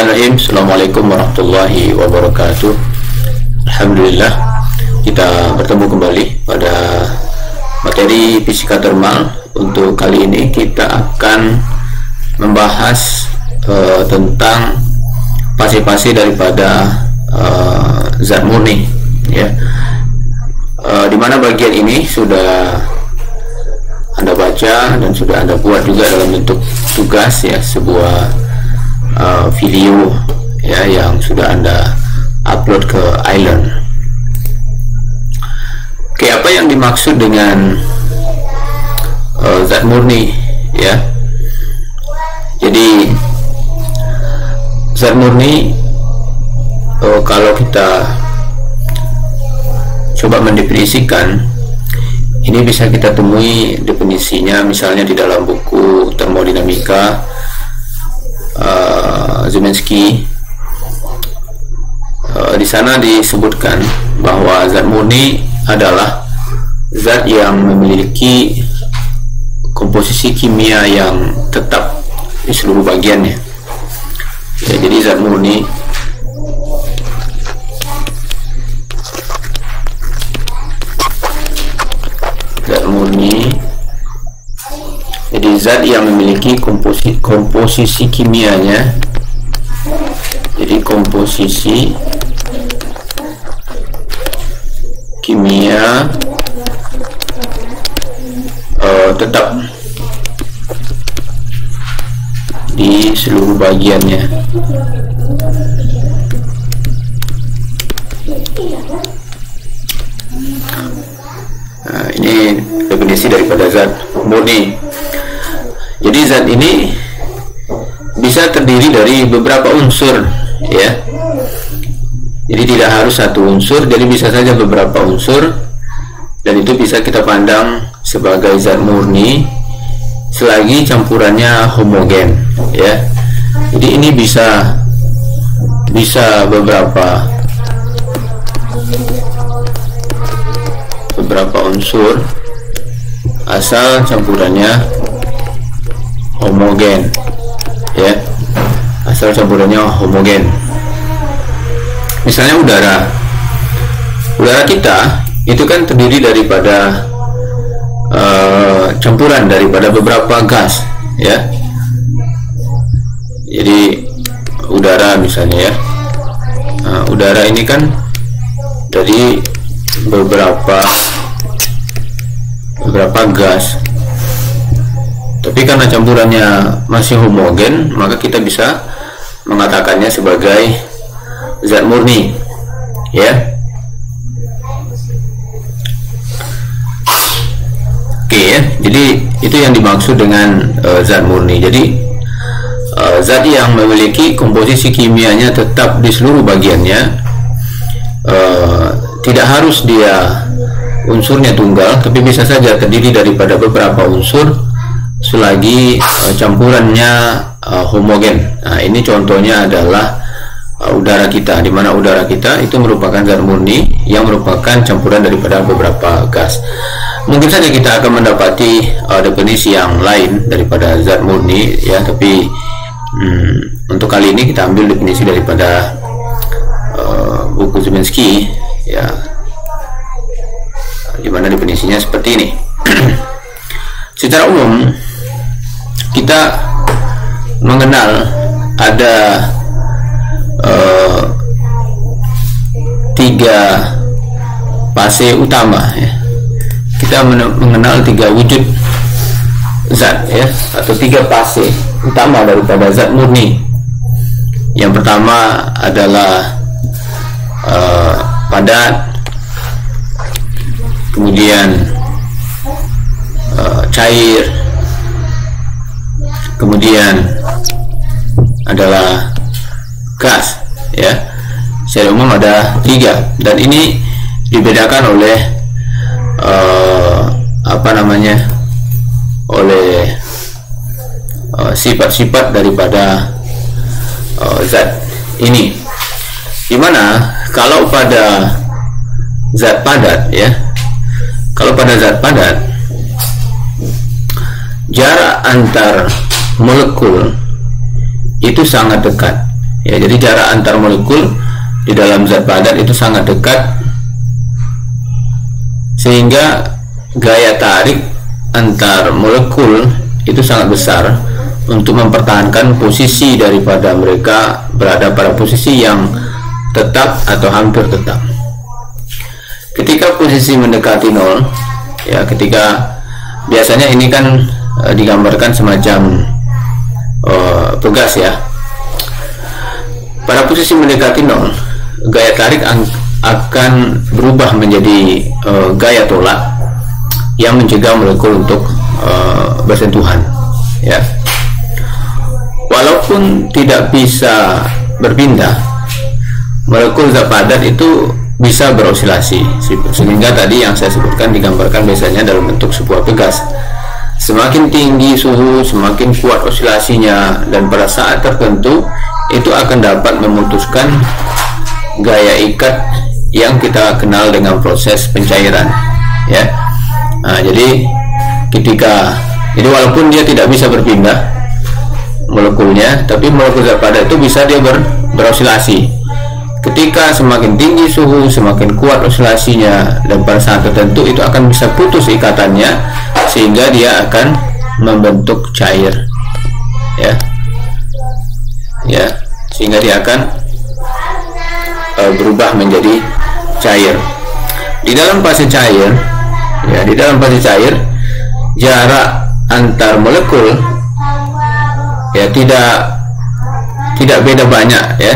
Bismillahirrahmanirrahim. Assalamualaikum warahmatullahi wabarakatuh. Alhamdulillah, kita bertemu kembali pada materi fisika thermal. Untuk kali ini kita akan membahas tentang fase-fase daripada zat murni, ya. Dimana bagian ini sudah Anda baca dan sudah Anda buat juga dalam bentuk tugas, ya, sebuah video, ya, yang sudah Anda upload ke iLearn. Oke, apa yang dimaksud dengan zat murni, ya? Jadi zat murni, kalau kita coba mendefinisikan, ini bisa kita temui definisinya misalnya di dalam buku termodinamika Zimensky. Di sana disebutkan bahwa zat murni adalah zat yang memiliki komposisi kimia yang tetap di seluruh bagiannya, ya. Jadi zat murni jadi zat yang memiliki komposisi kimianya, jadi komposisi kimia tetap di seluruh bagiannya. Nah, ini definisi daripada zat murni. Jadi zat ini bisa terdiri dari beberapa unsur, ya. Jadi tidak harus satu unsur, jadi bisa saja beberapa unsur, dan itu bisa kita pandang sebagai zat murni selagi campurannya homogen, ya. Jadi ini bisa beberapa unsur asal campurannya homogen, ya, asal campurannya homogen. Misalnya udara kita itu kan terdiri daripada campuran daripada beberapa gas, ya. Jadi udara misalnya, ya, udara ini kan dari beberapa gas, tapi karena campurannya masih homogen, maka kita bisa mengatakannya sebagai zat murni, ya. Oke, ya. Jadi itu yang dimaksud dengan zat murni. Jadi zat yang memiliki komposisi kimianya tetap di seluruh bagiannya, tidak harus dia unsurnya tunggal, tapi bisa saja terdiri daripada beberapa unsur selagi campurannya homogen. Nah, ini contohnya adalah udara kita, di mana udara kita itu merupakan zat murni yang merupakan campuran daripada beberapa gas. Mungkin saja kita akan mendapati definisi yang lain daripada zat murni, ya, tapi untuk kali ini kita ambil definisi daripada buku Zimensky, ya, di mana definisinya seperti ini. Secara umum kita mengenal ada tiga fase utama, ya. Kita mengenal tiga wujud zat, ya, atau tiga fase utama daripada zat murni. Yang pertama adalah padat, kemudian cair, kemudian adalah gas, ya. Secara umum ada tiga, dan ini dibedakan oleh oleh sifat-sifat daripada zat ini. Dimana kalau pada zat padat, ya, kalau pada zat padat jarak antar molekul itu sangat dekat, ya. Jadi jarak antar molekul di dalam zat padat itu sangat dekat, sehingga gaya tarik antar molekul itu sangat besar untuk mempertahankan posisi daripada mereka berada pada posisi yang tetap atau hampir tetap. Ketika posisi mendekati nol, ya, ketika biasanya ini kan digambarkan semacam pegas, ya. Pada posisi mendekati nol, gaya tarik akan berubah menjadi gaya tolak yang mencegah molekul untuk bersentuhan, ya. Walaupun tidak bisa berpindah, molekul zat padat itu bisa berosilasi, sehingga tadi yang saya sebutkan digambarkan biasanya dalam bentuk sebuah pegas. Semakin tinggi suhu, semakin kuat osilasinya, dan pada saat tertentu itu akan dapat memutuskan gaya ikat yang kita kenal dengan proses pencairan, ya. Nah, jadi walaupun dia tidak bisa berpindah molekulnya, tapi molekul zat padat itu bisa dia berosilasi. Ketika semakin tinggi suhu, semakin kuat osilasinya, dan pada saat tertentu itu akan bisa putus ikatannya, sehingga dia akan membentuk cair, ya, sehingga dia akan berubah menjadi cair. Di dalam fase cair, ya, jarak antar molekul, ya, tidak beda banyak, ya,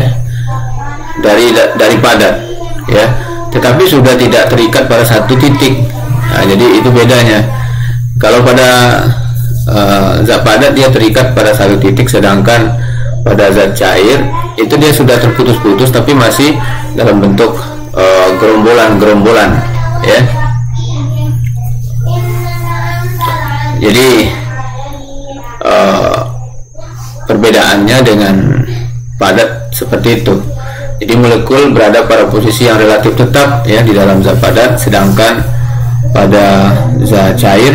dari padat, ya, tetapi sudah tidak terikat pada satu titik. Nah, jadi itu bedanya. Kalau pada zat padat dia terikat pada satu titik, sedangkan pada zat cair itu dia sudah terputus-putus tapi masih dalam bentuk gerombolan-gerombolan, ya. Jadi perbedaannya dengan padat seperti itu. Jadi molekul berada pada posisi yang relatif tetap, ya, di dalam zat padat, sedangkan pada zat cair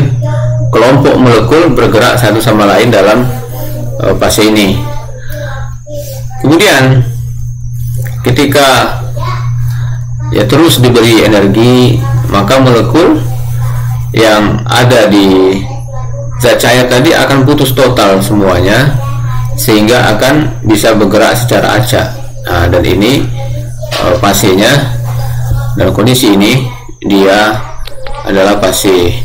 kelompok molekul bergerak satu sama lain dalam fase ini. Kemudian ketika, ya, terus diberi energi, maka molekul yang ada di zat cair tadi akan putus total semuanya, sehingga akan bisa bergerak secara acak. Nah, dan ini fasenya, dalam kondisi ini dia adalah fase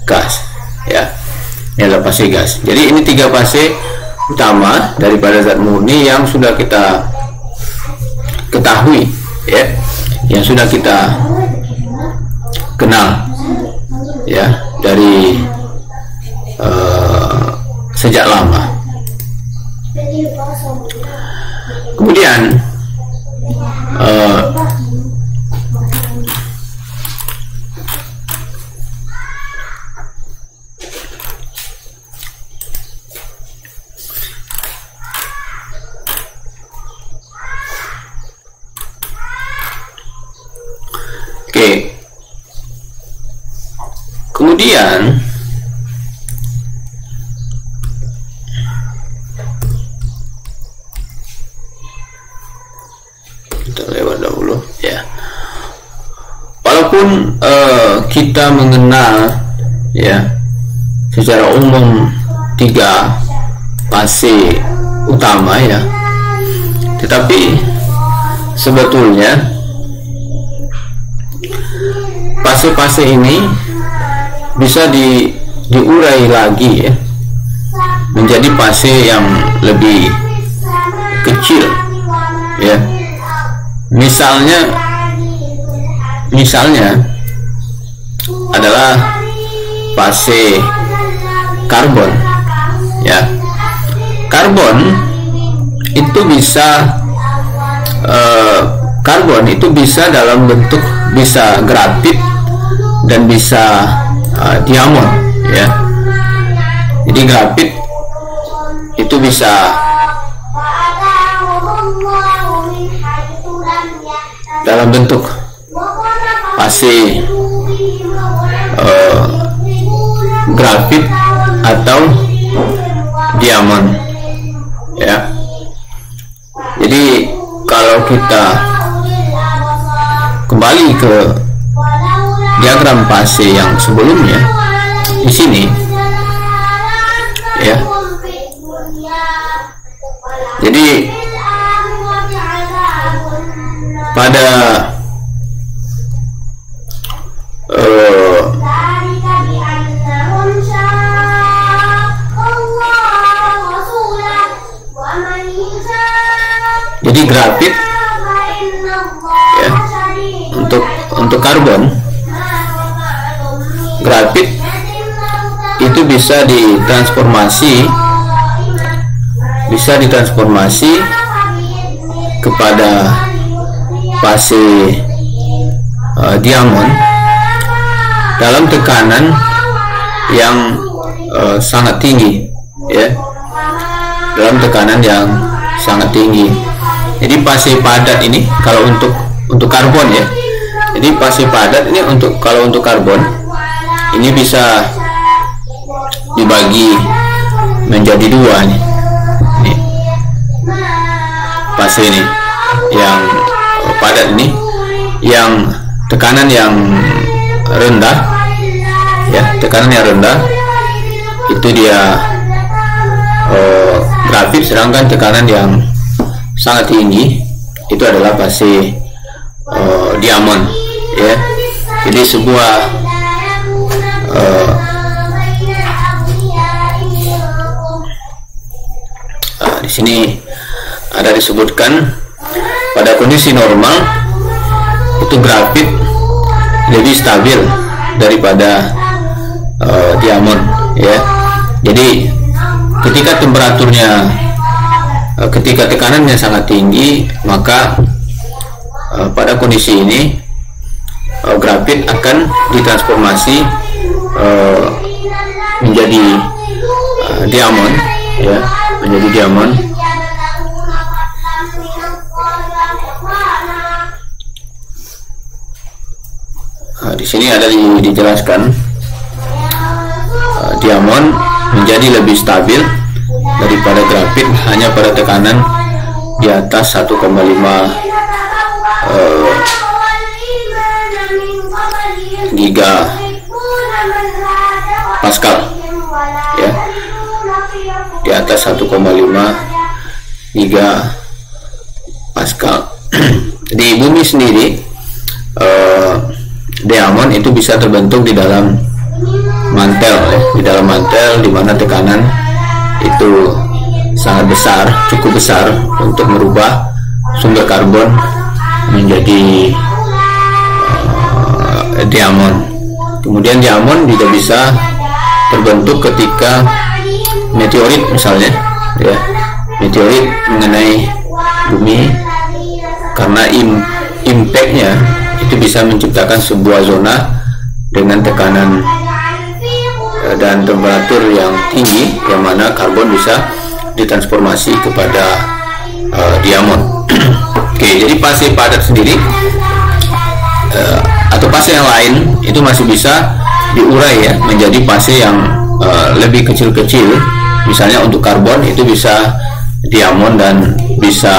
gas, ya. Ini adalah fase gas. Jadi ini 3 fase utama daripada zat murni yang sudah kita ketahui, ya, yang sudah kita kenal, ya, dari sejak lama. Kemudian kemudian kita lewat dahulu, ya. Walaupun kita mengenal, ya, secara umum 3 fase utama, ya, tetapi sebetulnya fase-fase ini bisa diurai lagi, ya, menjadi fase yang lebih kecil, ya. Misalnya adalah fase karbon, ya. Karbon itu bisa dalam bentuk, bisa grafit dan bisa diamond, ya. Jadi grafit itu bisa dalam bentuk fase grafit atau diamond, ya. Jadi kita kembali ke diagram fase yang sebelumnya di sini ya, jadi pada jadi grafit ya, untuk karbon, grafit itu bisa ditransformasi kepada fase diamond dalam tekanan yang sangat tinggi ya, dalam tekanan yang sangat tinggi. Jadi fase padat ini kalau untuk karbon ya, jadi fase padat ini kalau untuk karbon ini bisa dibagi menjadi dua nih. Nih fase ini yang padat ini, yang tekanan yang rendah ya, tekanan yang rendah itu dia grafit, sedangkan tekanan yang sangat tinggi itu adalah fase diamond ya. Jadi sebuah di sini ada disebutkan pada kondisi normal itu grafit lebih stabil daripada diamond ya. Jadi ketika temperaturnya, ketika tekanannya sangat tinggi, maka pada kondisi ini grafit akan ditransformasi menjadi diamond ya, menjadi diamond. Di sini ada dijelaskan diamond menjadi lebih stabil daripada grafit hanya pada tekanan di atas 1,5 giga pascal ya, di atas 1,5 giga pascal. Di bumi sendiri diamond itu bisa terbentuk di dalam mantel ya, di dalam mantel di mana tekanan itu sangat besar, cukup besar untuk merubah sumber karbon menjadi diamond. Kemudian diamond juga bisa terbentuk ketika meteorit misalnya ya, meteorit mengenai bumi, karena impactnya itu bisa menciptakan sebuah zona dengan tekanan dan temperatur yang tinggi, yang mana karbon bisa ditransformasi kepada diamond. Oke, jadi fase padat sendiri atau fase yang lain itu masih bisa diurai ya menjadi fase yang lebih kecil-kecil. Misalnya untuk karbon itu bisa diamond dan bisa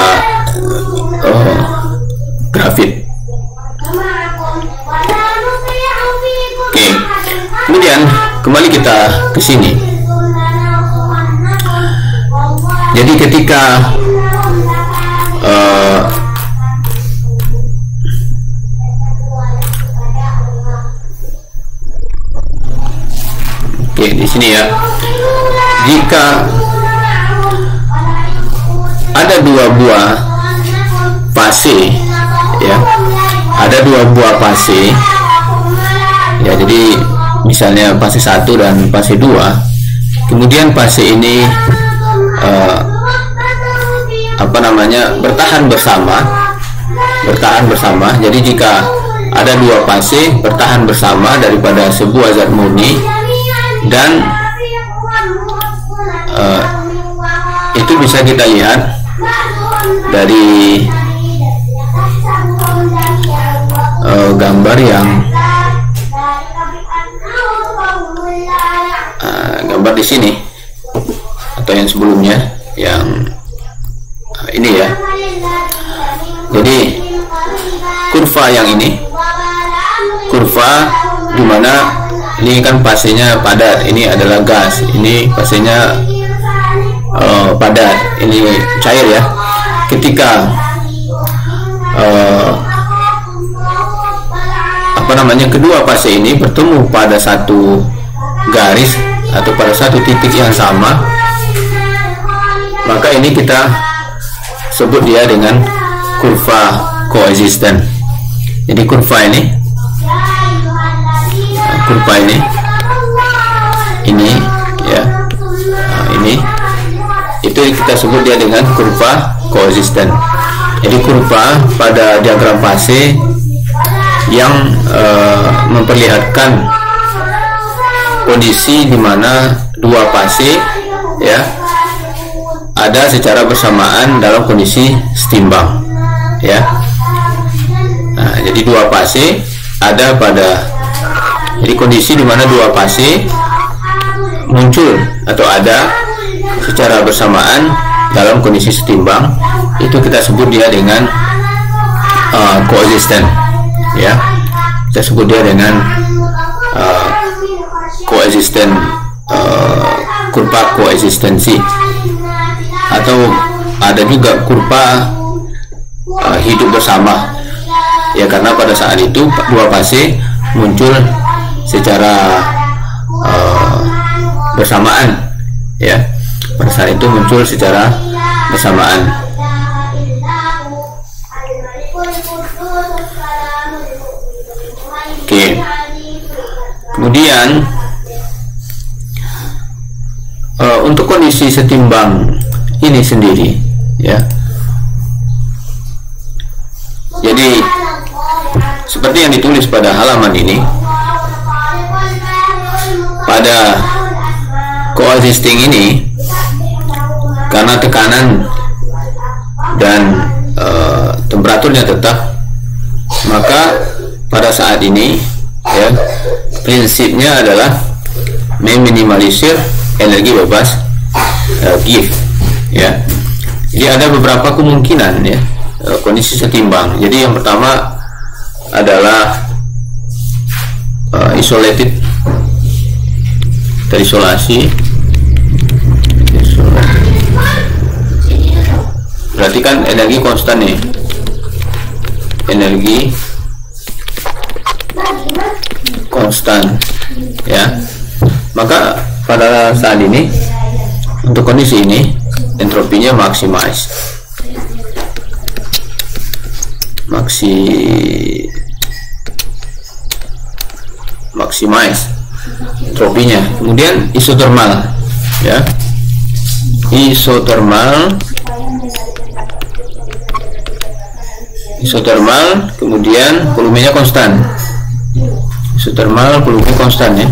grafit. Oke, kemudian kembali kita ke sini. Jadi ketika oke, di sini ya, jika ada dua buah fase ya, ada dua buah fase ya, jadi misalnya fase 1 dan fase 2, kemudian fase ini bertahan bersama. Jadi jika ada dua fase bertahan bersama daripada sebuah zat murni, dan itu bisa kita lihat dari gambar yang gambar di sini atau yang sebelumnya, yang ini ya. Jadi kurva yang ini, kurva dimana ini kan fasenya padat, ini adalah gas, ini fasenya padat, ini cair ya. Ketika kedua fase ini bertemu pada satu garis atau pada satu titik yang sama, maka ini kita sebut dia dengan kurva koexisten. Jadi kurva ini ya, ini itu kita sebut dia dengan kurva koexisten. Jadi kurva pada diagram fase yang memperlihatkan kondisi di mana dua fase ya ada secara bersamaan dalam kondisi setimbang ya. Nah, jadi dua fase ada pada, jadi kondisi di mana dua fase muncul atau ada secara bersamaan dalam kondisi setimbang, itu kita sebut dia dengan koexisten ya. Kita sebut dia dengan koexisten, kurva koeksistensi, atau ada juga kurva hidup bersama ya, karena pada saat itu dua fase muncul secara bersamaan ya, pada saat itu muncul secara bersamaan. Oke. Kemudian untuk kondisi setimbang ini sendiri ya, jadi seperti yang ditulis pada halaman ini, pada coexisting ini karena tekanan dan temperaturnya tetap, maka pada saat ini ya, prinsipnya adalah meminimalisir energi bebas Gibbs ya. Jadi ada beberapa kemungkinan ya kondisi setimbang. Jadi yang pertama adalah isolated, terisolasi. Berarti kan energi konstan nih, energi konstan ya. Maka pada saat ini untuk kondisi ini entropinya maximize entropinya. Kemudian isotermal ya, isotermal kemudian volumenya konstan, isotermal volume konstan ya,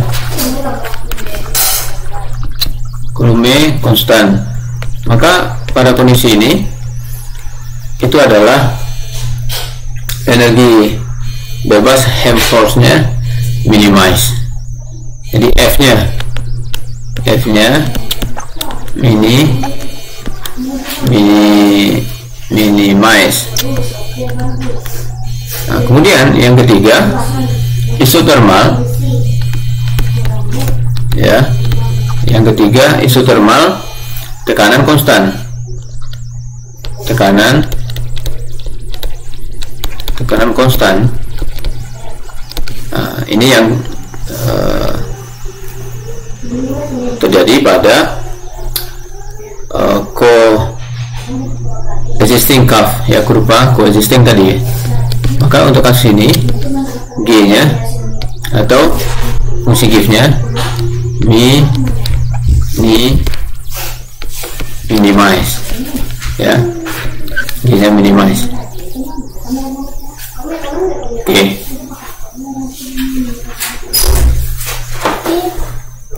volume konstan. Maka pada kondisi ini itu adalah energi bebas Helm force-nya minimize. Jadi F-nya minimize. Nah, kemudian yang ketiga isotermal ya. Yang ketiga isotermal, tekanan konstan, tekanan konstan. Nah, ini yang terjadi pada coexisting curve ya, kurva coexisting tadi. Maka untuk kasus ini G nya atau fungsi Gibbs-nya minimize ya, G nya minimize. Oke.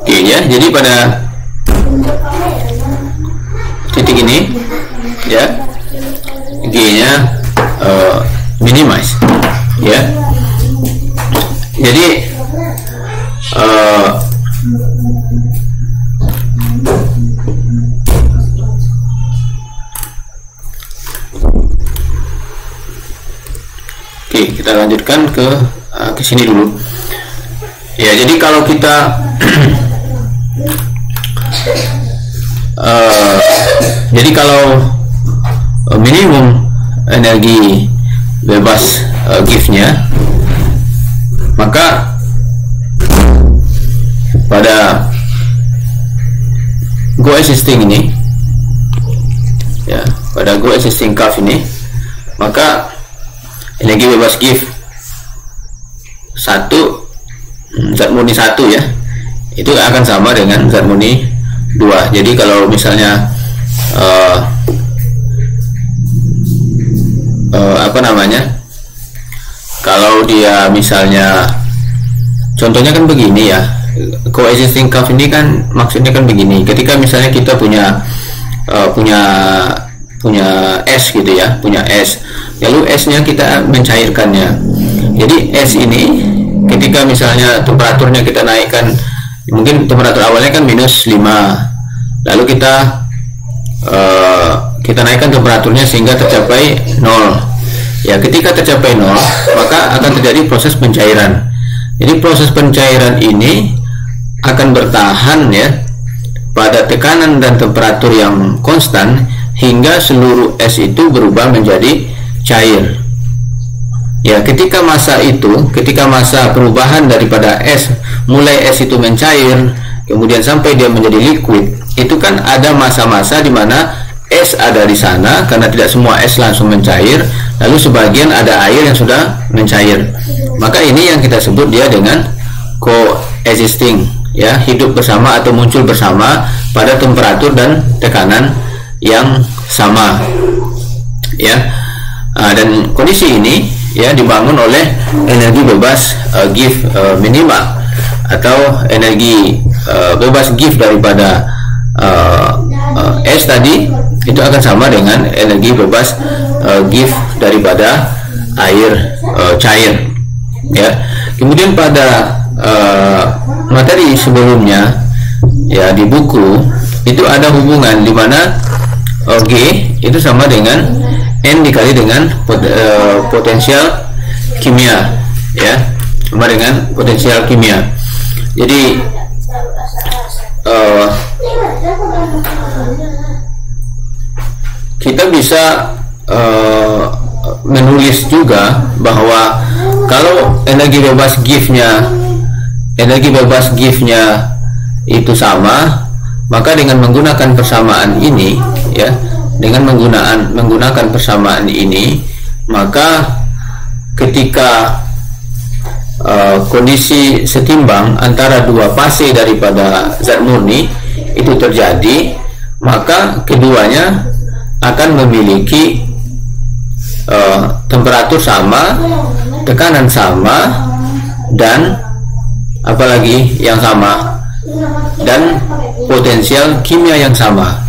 Ya, jadi pada titik ini ya, G nya minimize ya. Jadi Oke, kita lanjutkan ke sini dulu. Ya, jadi kalau kita jadi kalau minimum energi bebas giftnya, maka pada go existing ini, ya, pada go existing curve ini, maka energi bebas gift zat murni 1 ya, itu akan sama dengan zat murni 2. Jadi kalau misalnya apa namanya, kalau dia misalnya contohnya kan begini ya, coexisting curve ini kan maksudnya kan begini, ketika misalnya kita punya es gitu ya, punya es, lalu esnya kita mencairkannya. Jadi es ini ketika misalnya temperaturnya kita naikkan, mungkin temperatur awalnya kan -5, lalu kita naikkan temperaturnya sehingga tercapai 0. Ya, ketika tercapai 0, maka akan terjadi proses pencairan. Jadi proses pencairan ini akan bertahan ya pada tekanan dan temperatur yang konstan hingga seluruh es itu berubah menjadi cair. Ya, ketika masa perubahan daripada es, mulai es itu mencair, kemudian sampai dia menjadi liquid, itu kan ada masa-masa di mana es ada di sana, karena tidak semua es langsung mencair, lalu sebagian ada air yang sudah mencair. Maka ini yang kita sebut dia dengan coexisting, ya, hidup bersama atau muncul bersama pada temperatur dan tekanan yang sama, ya. Dan kondisi ini ya dibangun oleh energi bebas gift minima, atau energi bebas gift daripada es tadi itu akan sama dengan energi bebas gift daripada air cair, ya. Kemudian pada materi sebelumnya ya di buku itu ada hubungan di mana G itu sama dengan N dikali dengan potensial kimia, ya, sama dengan potensial kimia. Jadi kita bisa menulis juga bahwa kalau energi bebas giftnya itu sama, maka dengan menggunakan persamaan ini, ya, dengan menggunakan persamaan ini, maka ketika kondisi setimbang antara dua fase daripada zat murni itu terjadi, maka keduanya akan memiliki temperatur sama, tekanan sama, dan apalagi yang sama, dan potensial kimia yang sama,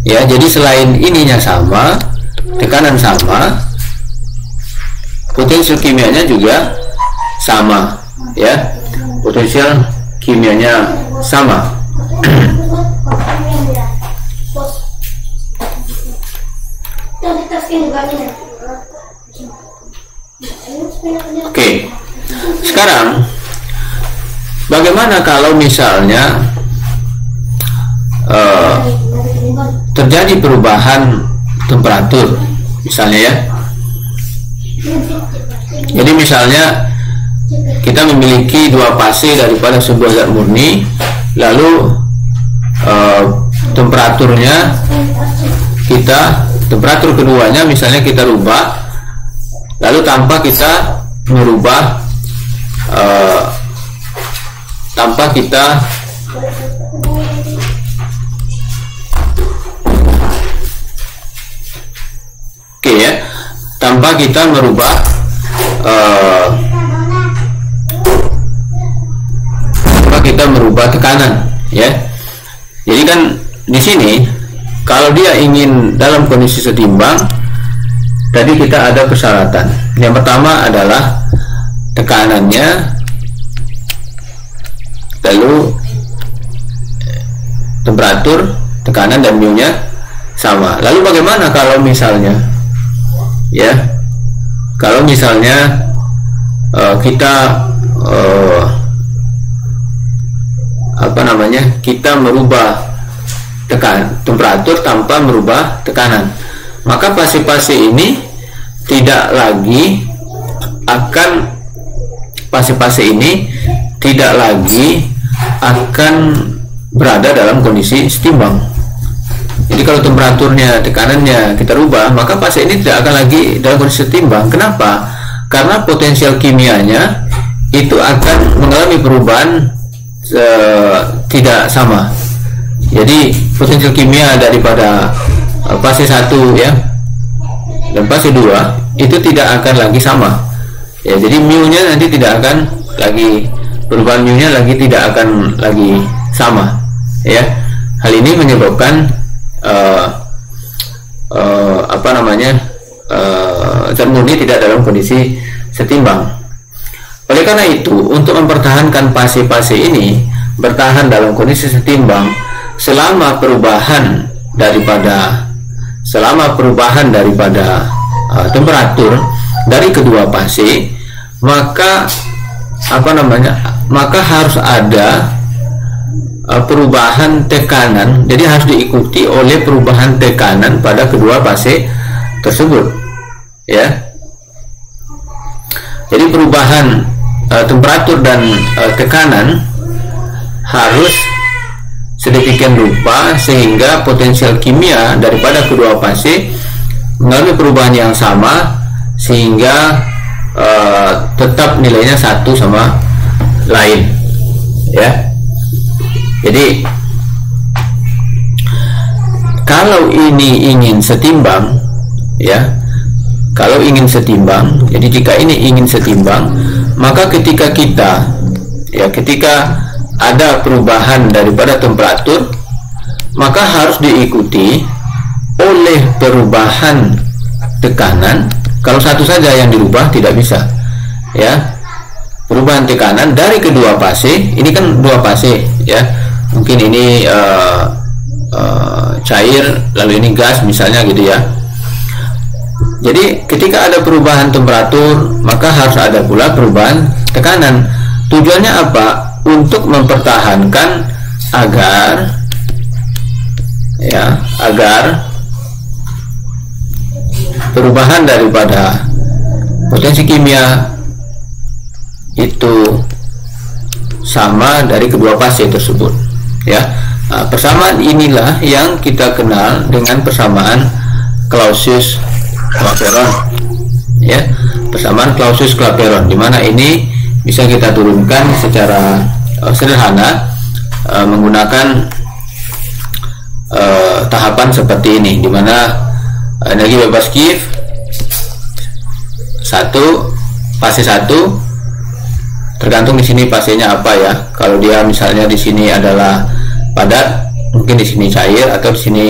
ya. Jadi selain ininya sama, tekanan sama, potensial kimianya juga sama, ya, potensial kimianya sama. Oke, sekarang bagaimana kalau misalnya terjadi perubahan temperatur, misalnya ya. Jadi misalnya kita memiliki dua fase daripada sebuah zat murni, lalu temperatur keduanya misalnya kita rubah, lalu tanpa kita merubah tanpa kita merubah tekanan, ya. Jadi kan di sini kalau dia ingin dalam kondisi setimbang, tadi kita ada persyaratan. Yang pertama adalah tekanannya, lalu temperatur, tekanan dan mu-nya sama. Lalu bagaimana kalau misalnya, ya, kalau misalnya kita kita merubah temperatur tanpa merubah tekanan, maka fase-fase ini tidak lagi akan berada dalam kondisi setimbang. Jadi kalau temperaturnya, tekanannya kita rubah, maka fase ini tidak akan lagi dalam kondisi setimbang. Kenapa? Karena potensial kimianya itu akan mengalami perubahan tidak sama. Jadi potensial kimia daripada fase 1 ya dan fase 2 itu tidak akan lagi sama. Ya, jadi mu-nya nanti tidak akan lagi, perubahan mu-nya lagi tidak akan lagi sama. Ya, hal ini menyebabkan zat murni tidak dalam kondisi setimbang. Oleh karena itu, untuk mempertahankan fase-fase ini bertahan dalam kondisi setimbang selama perubahan daripada temperatur dari kedua fase, maka harus ada perubahan tekanan. Jadi harus diikuti oleh perubahan tekanan pada kedua fase tersebut, ya. Jadi perubahan temperatur dan tekanan harus sedemikian rupa sehingga potensial kimia daripada kedua fase mengalami perubahan yang sama, sehingga tetap nilainya satu sama lain, ya. Jadi kalau ini ingin setimbang, ya, jadi jika ini ingin setimbang, maka ketika ada perubahan daripada temperatur, maka harus diikuti oleh perubahan tekanan. Kalau satu saja yang dirubah tidak bisa, ya. Perubahan tekanan dari kedua fase, ini kan dua fase, ya. Mungkin ini cair, lalu ini gas misalnya gitu, ya. Jadi ketika ada perubahan temperatur, maka harus ada pula perubahan tekanan. Tujuannya apa? Untuk mempertahankan agar perubahan daripada potensi kimia itu sama dari kedua fase tersebut, ya. Nah, persamaan inilah yang kita kenal dengan persamaan Clausius-Clapeyron, ya. Persamaan Clausius-Clapeyron, di mana ini bisa kita turunkan secara sederhana menggunakan tahapan seperti ini, di mana energi bebas Gibbs fase 1 tergantung di sini fasenya apa, ya. Kalau dia misalnya di sini adalah padat, mungkin di sini cair, atau di sini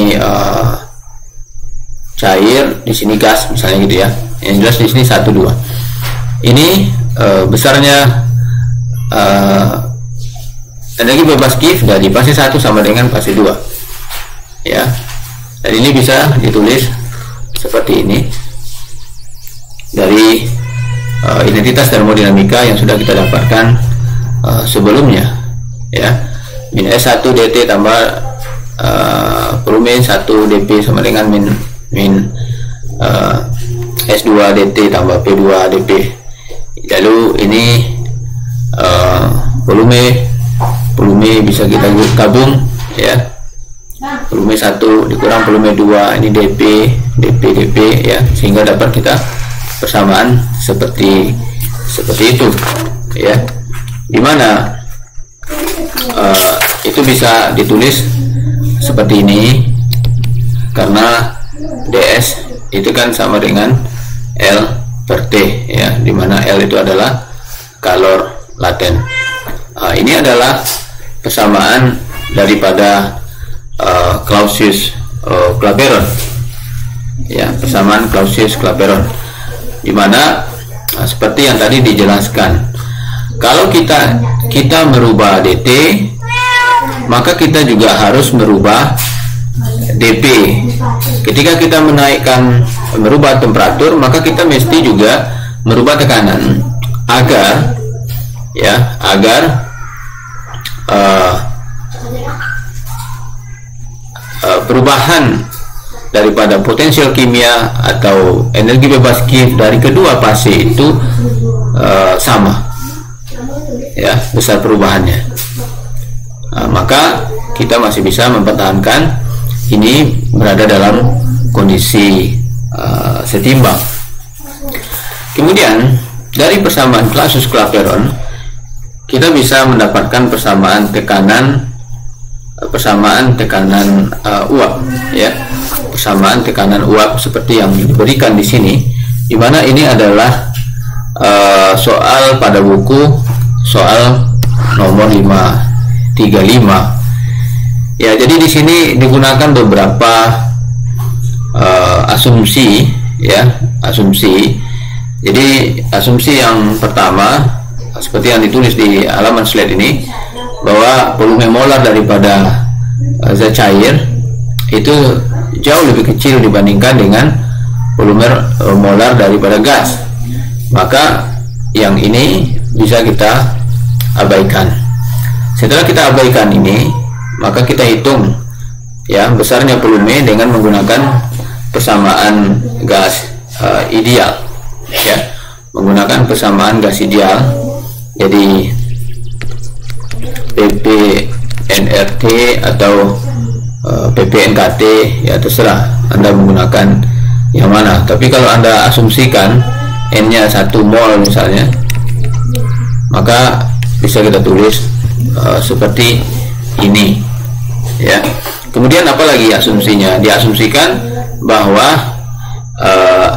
cair, di sini gas misalnya gitu, ya. Yang jelas di sini 1, 2. Ini besarnya energi bebas Gibbs dari fase 1 sama dengan fase 2, ya. Dan ini bisa ditulis seperti ini dari identitas termodinamika yang sudah kita dapatkan sebelumnya, ya. Min S1 dt tambah volume 1 dp sama dengan min S2 dt tambah P2 dp. Lalu ini volume bisa kita gabung, ya. Volume 1 dikurang volume 2, ini dp, ya, sehingga dapat kita persamaan seperti itu, ya. Dimana itu bisa ditulis seperti ini karena ds itu kan sama dengan L per T, ya, dimana L itu adalah kalor laten. Ini adalah persamaan daripada Clausius-Clapeyron, ya, persamaan Clausius-Clapeyron, dimana seperti yang tadi dijelaskan, kalau kita merubah dt, maka kita juga harus merubah dp. Ketika kita menaikkan merubah temperatur, maka kita mesti juga merubah tekanan agar perubahan daripada potensial kimia atau energi bebas Gibbs dari kedua fase itu sama, ya, besar perubahannya. Maka kita masih bisa mempertahankan ini berada dalam kondisi setimbang. Kemudian dari persamaan Clausius-Clapeyron kita bisa mendapatkan persamaan tekanan uap, ya, persamaan tekanan uap seperti yang diberikan di sini, di mana ini adalah soal pada buku soal nomor 535. Ya, jadi di sini digunakan beberapa asumsi, ya, asumsi. Jadi asumsi yang pertama seperti yang ditulis di halaman slide ini, bahwa volume molar daripada zat cair itu jauh lebih kecil dibandingkan dengan volume molar daripada gas. Maka yang ini bisa kita abaikan. Setelah kita abaikan ini, maka kita hitung, ya, besarnya volume dengan menggunakan persamaan gas ideal, ya, menggunakan persamaan gas ideal. Jadi PPNRT atau PPNKT, ya, terserah Anda menggunakan yang mana. Tapi kalau Anda asumsikan N-nya 1 mol misalnya, maka bisa kita tulis seperti ini, ya. Kemudian apalagi asumsinya? Diasumsikan bahwa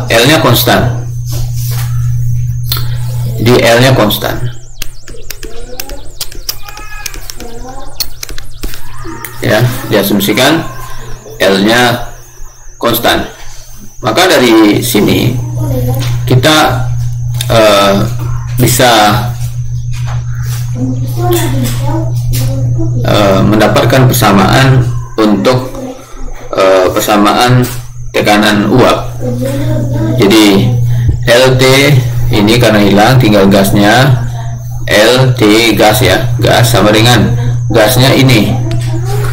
L-nya konstan. Di L-nya konstan, ya, diasumsikan L-nya konstan. Maka dari sini kita bisa mendapatkan persamaan untuk persamaan tekanan uap. Jadi LT ini karena hilang, tinggal gasnya. LT gas, ya, gas sama dengan gasnya ini,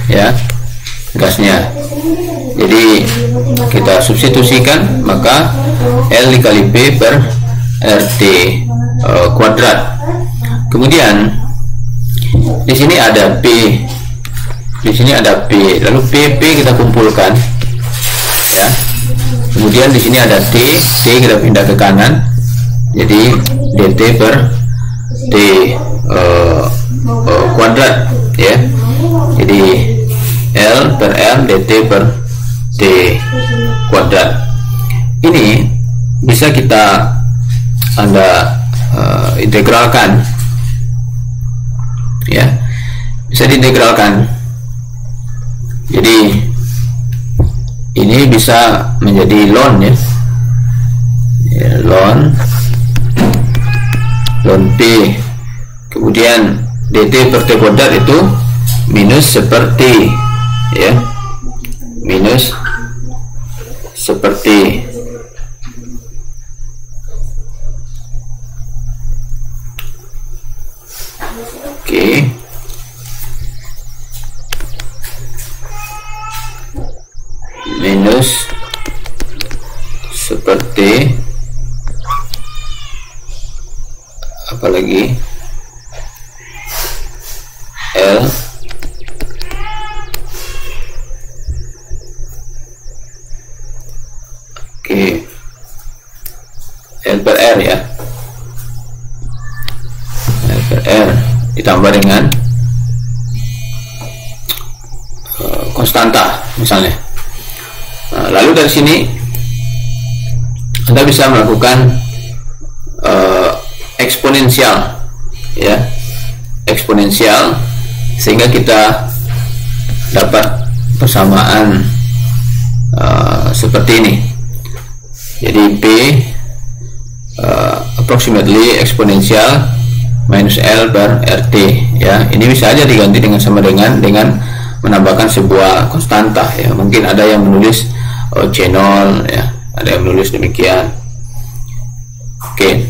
ya, gasnya. Jadi kita substitusikan, maka L dikali P per RT kuadrat. Kemudian di sini ada P, di sini ada P, lalu PP kita kumpulkan, ya. Kemudian di sini ada T kita pindah ke kanan, jadi DT per T kuadrat, ya. Jadi L per R DT per T kuadrat. Ini bisa kita integralkan, ya, bisa diintegralkan. Jadi ini bisa menjadi ln, ya, ln P, kemudian dt per t kuadrat itu minus seperti, ya, minus seperti. Oke. Minus seperti apalagi L oke, L per R, ya, L per R ditambah dengan konstanta misalnya. Lalu dari sini Anda bisa melakukan eksponensial, ya, eksponensial, sehingga kita dapat persamaan seperti ini. Jadi P approximately eksponensial minus L per RT, ya. Ini bisa aja diganti dengan sama dengan menambahkan sebuah konstanta, ya. Mungkin ada yang menulis C0, ya, ada yang menulis demikian. Oke,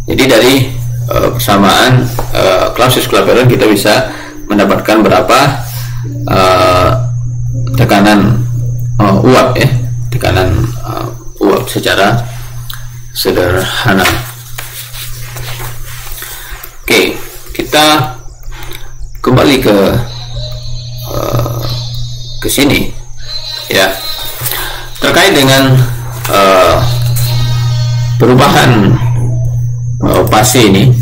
jadi dari persamaan Clausius-Clapeyron kita bisa mendapatkan berapa tekanan uap ya, tekanan uap secara sederhana. Oke, kita kembali ke sini ya, terkait dengan perubahan fase ini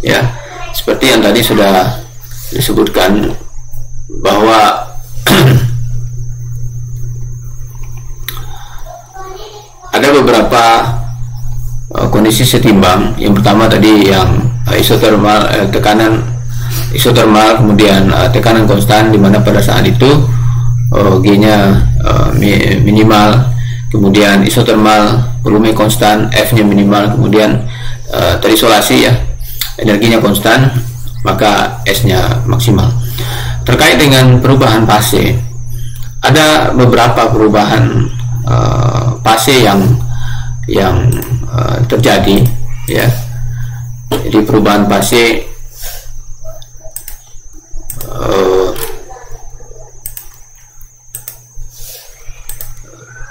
ya, seperti yang tadi sudah disebutkan bahwa ada beberapa kondisi setimbang. Yang pertama tadi yang isotermal, tekanan isotermal, kemudian tekanan konstan, di mana pada saat itu G-nya minimal, kemudian isotermal volume konstan, F-nya minimal, kemudian terisolasi ya, energinya konstan, maka S-nya maksimal. Terkait dengan perubahan fase, ada beberapa perubahan fase yang terjadi ya. Jadi perubahan fase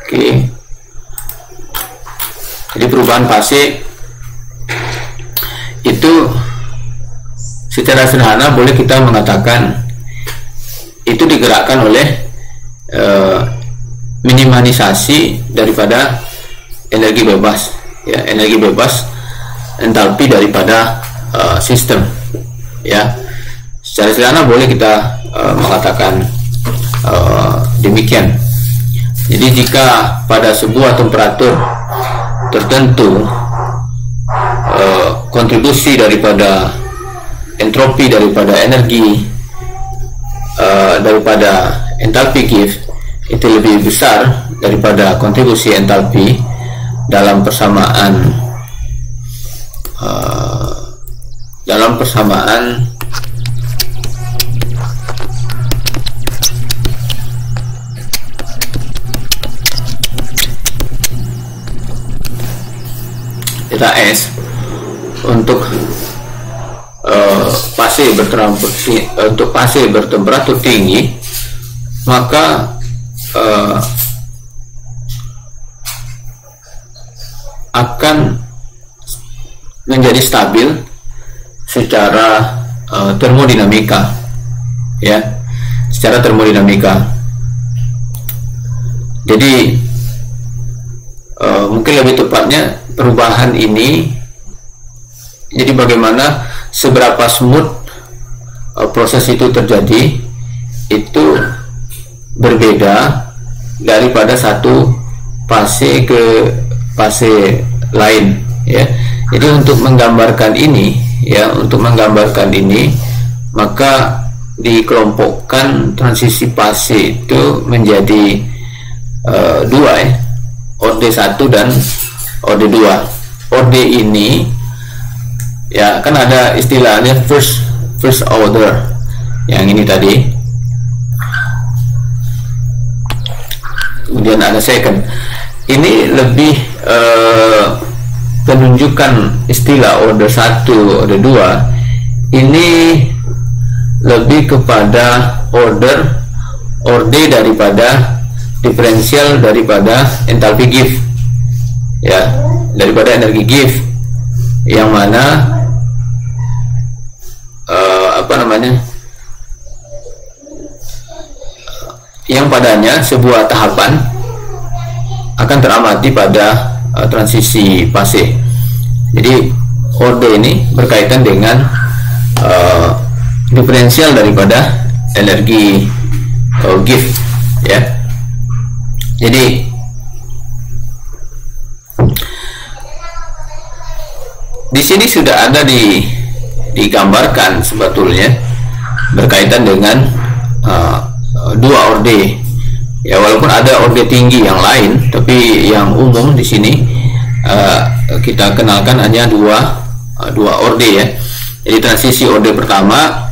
oke. Jadi perubahan fase itu secara sederhana boleh kita mengatakan itu digerakkan oleh minimalisasi daripada energi bebas ya, energi bebas entalpi daripada sistem ya. Secara sederhana boleh kita mengatakan demikian. Jadi jika pada sebuah temperatur tertentu kontribusi daripada entropi daripada energi daripada entalpi gift itu lebih besar daripada kontribusi entalpi dalam persamaan delta S untuk fase bertemperatur tinggi, maka akan menjadi stabil secara termodinamika ya, secara termodinamika. Jadi mungkin lebih tepatnya perubahan ini, jadi bagaimana seberapa smooth proses itu terjadi, itu berbeda daripada satu fase ke fase lain ya. Jadi untuk menggambarkan ini ya, maka dikelompokkan transisi fase itu menjadi dua ya, orde 1 dan orde 2. Orde ini ya kan ada istilahnya first order, yang ini tadi, kemudian ada second. Ini lebih penunjukan istilah orde 1, orde 2 ini lebih kepada orde daripada diferensial daripada entalpi gift ya, daripada energi gift, yang mana yang padanya sebuah tahapan akan teramati pada transisi fase. Jadi orde ini berkaitan dengan diferensial daripada energi gift ya. Jadi di sini sudah ada digambarkan sebetulnya berkaitan dengan dua orde ya, walaupun ada orde tinggi yang lain, tapi yang umum di sini kita kenalkan hanya dua orde ya. Jadi transisi orde pertama,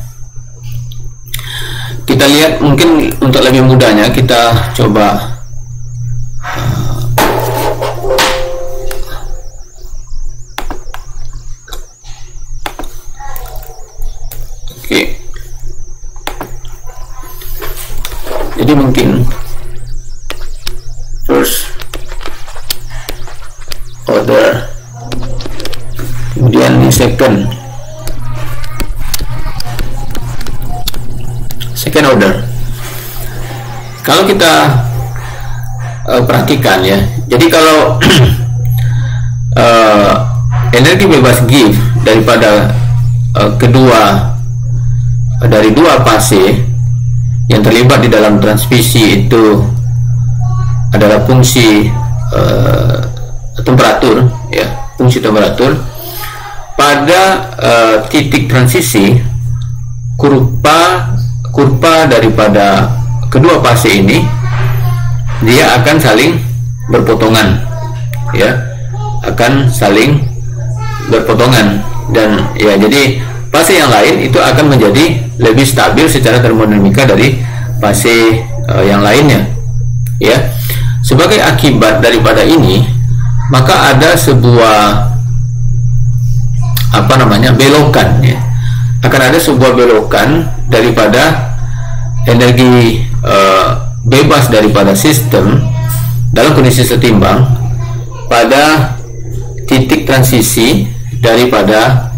kita lihat mungkin untuk lebih mudahnya kita coba Oke. Jadi mungkin first order, kemudian ini second order. Kalau kita perhatikan ya, jadi kalau energi bebas give daripada dari dua fase yang terlibat di dalam transmisi itu adalah fungsi temperatur ya, fungsi temperatur. Pada titik transisi, kurva daripada kedua fase ini dia akan saling berpotongan ya, akan saling berpotongan, dan ya jadi fase yang lain itu akan menjadi lebih stabil secara termodinamika dari fase yang lainnya ya. Sebagai akibat daripada ini, maka ada sebuah belokan ya, akan ada sebuah belokan daripada energi bebas daripada sistem dalam kondisi setimbang pada titik transisi daripada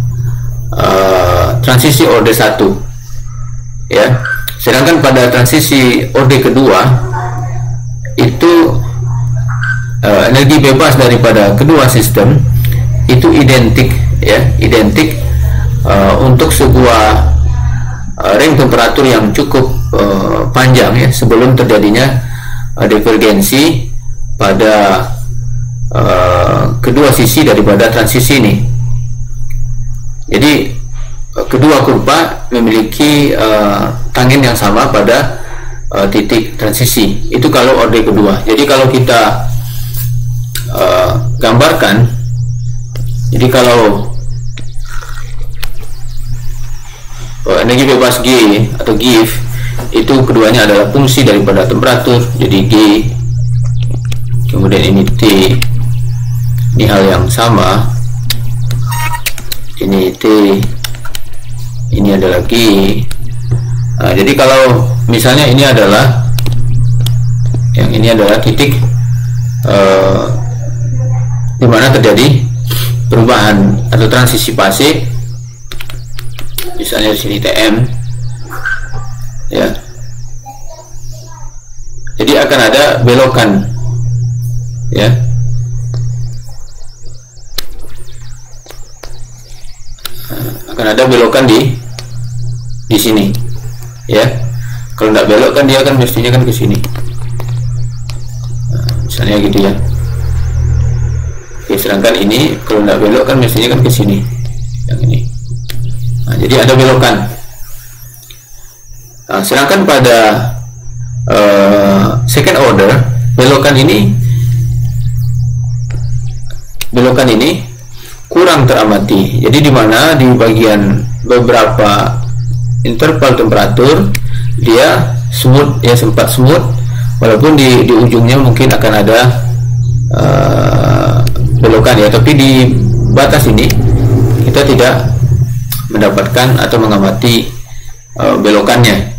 transisi orde 1 ya. Sedangkan pada transisi orde kedua itu energi bebas daripada kedua sistem itu identik ya, identik untuk sebuah range temperatur yang cukup panjang ya, sebelum terjadinya divergensi pada kedua sisi daripada transisi ini. Jadi kedua kurva memiliki tanggen yang sama pada titik transisi. Itu kalau orde kedua. Jadi kalau kita gambarkan, jadi kalau energi bebas G atau give itu keduanya adalah fungsi daripada temperatur, jadi G, kemudian ini T, ini hal yang sama, ini T, ini adalah G. Nah, jadi kalau misalnya ini adalah titik di mana terjadi perubahan atau transisi fase, misalnya di sini TM ya, jadi akan ada belokan ya, akan ada belokan di sini ya. Kalau tidak belok kan dia kan mestinya kan ke sini, misalnya gitu ya. Oke, sedangkan ini kalau tidak belok kan mestinya kan ke sini, yang ini. Nah, jadi ada belokan. Nah, sedangkan pada second order, belokan ini kurang teramati. Jadi di mana di bagian beberapa interval temperatur dia smooth ya, sempat smooth, walaupun di ujungnya mungkin akan ada belokan ya, tapi di batas ini kita tidak mendapatkan atau mengamati belokannya.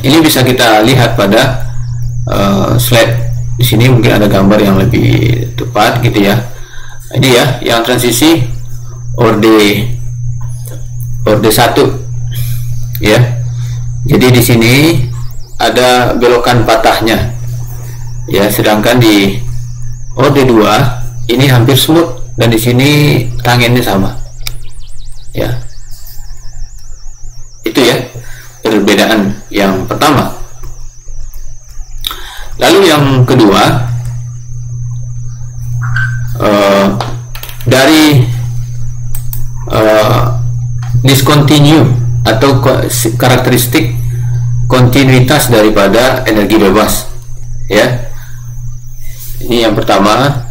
Ini bisa kita lihat pada slide di sini, mungkin ada gambar yang lebih tepat gitu ya. Ini ya yang transisi orde 1 ya. Jadi di sini ada belokan patahnya ya, sedangkan di orde 2 ini hampir smooth dan di sini tangennya sama ya. Itu ya perbedaan yang pertama. Lalu yang kedua, dari discontinue atau karakteristik kontinuitas daripada energi bebas ya. Ini yang pertama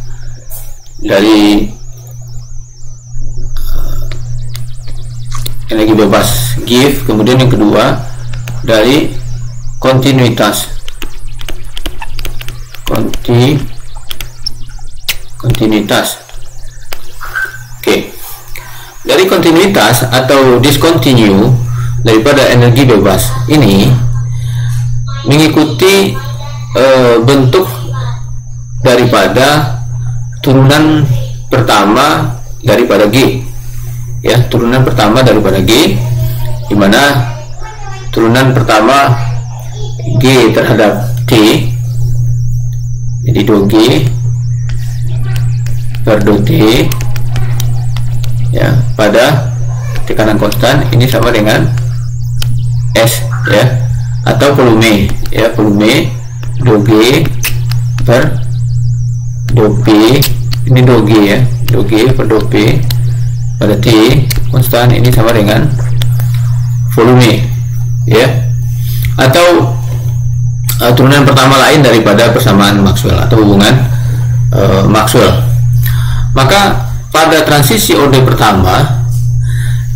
dari energi bebas give, kemudian yang kedua dari kontinuitas kontinuitas. Oke. Dari kontinuitas atau discontinue daripada energi bebas ini mengikuti bentuk daripada turunan pertama daripada G, ya, turunan pertama daripada G, di mana turunan pertama G terhadap T, jadi dou G per dou T, ya, pada tekanan konstan ini sama dengan S, ya, atau volume, ya, volume dou G per dou P, ini dou G, ya, dou G per dou P pada T konstan ini sama dengan volume, ya, atau turunan pertama lain daripada persamaan Maxwell atau hubungan Maxwell. Maka pada transisi orde pertama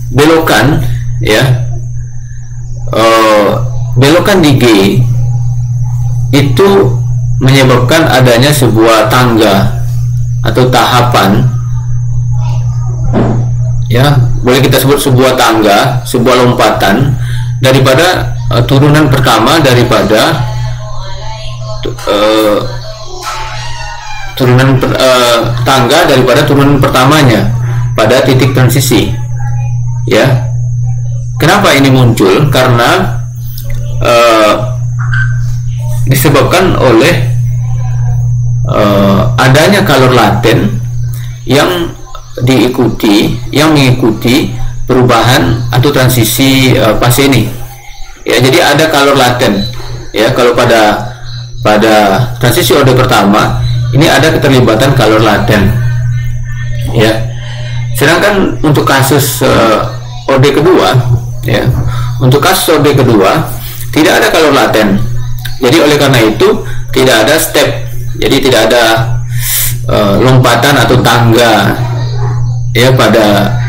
belokan, ya, belokan di G itu menyebabkan adanya sebuah tangga atau tahapan, ya, boleh kita sebut sebuah tangga, sebuah lompatan daripada turunan pertama daripada tangga daripada turunan pertamanya pada titik transisi, ya. Kenapa ini muncul? Karena disebabkan oleh adanya kalor laten yang mengikuti perubahan atau transisi fase ini, ya. Jadi ada kalor laten, ya, kalau pada transisi orde pertama ini ada keterlibatan kalor laten, ya. Sedangkan untuk kasus orde kedua, ya, untuk kasus orde kedua tidak ada kalor laten. Jadi oleh karena itu tidak ada step, jadi tidak ada lompatan atau tangga, ya, pada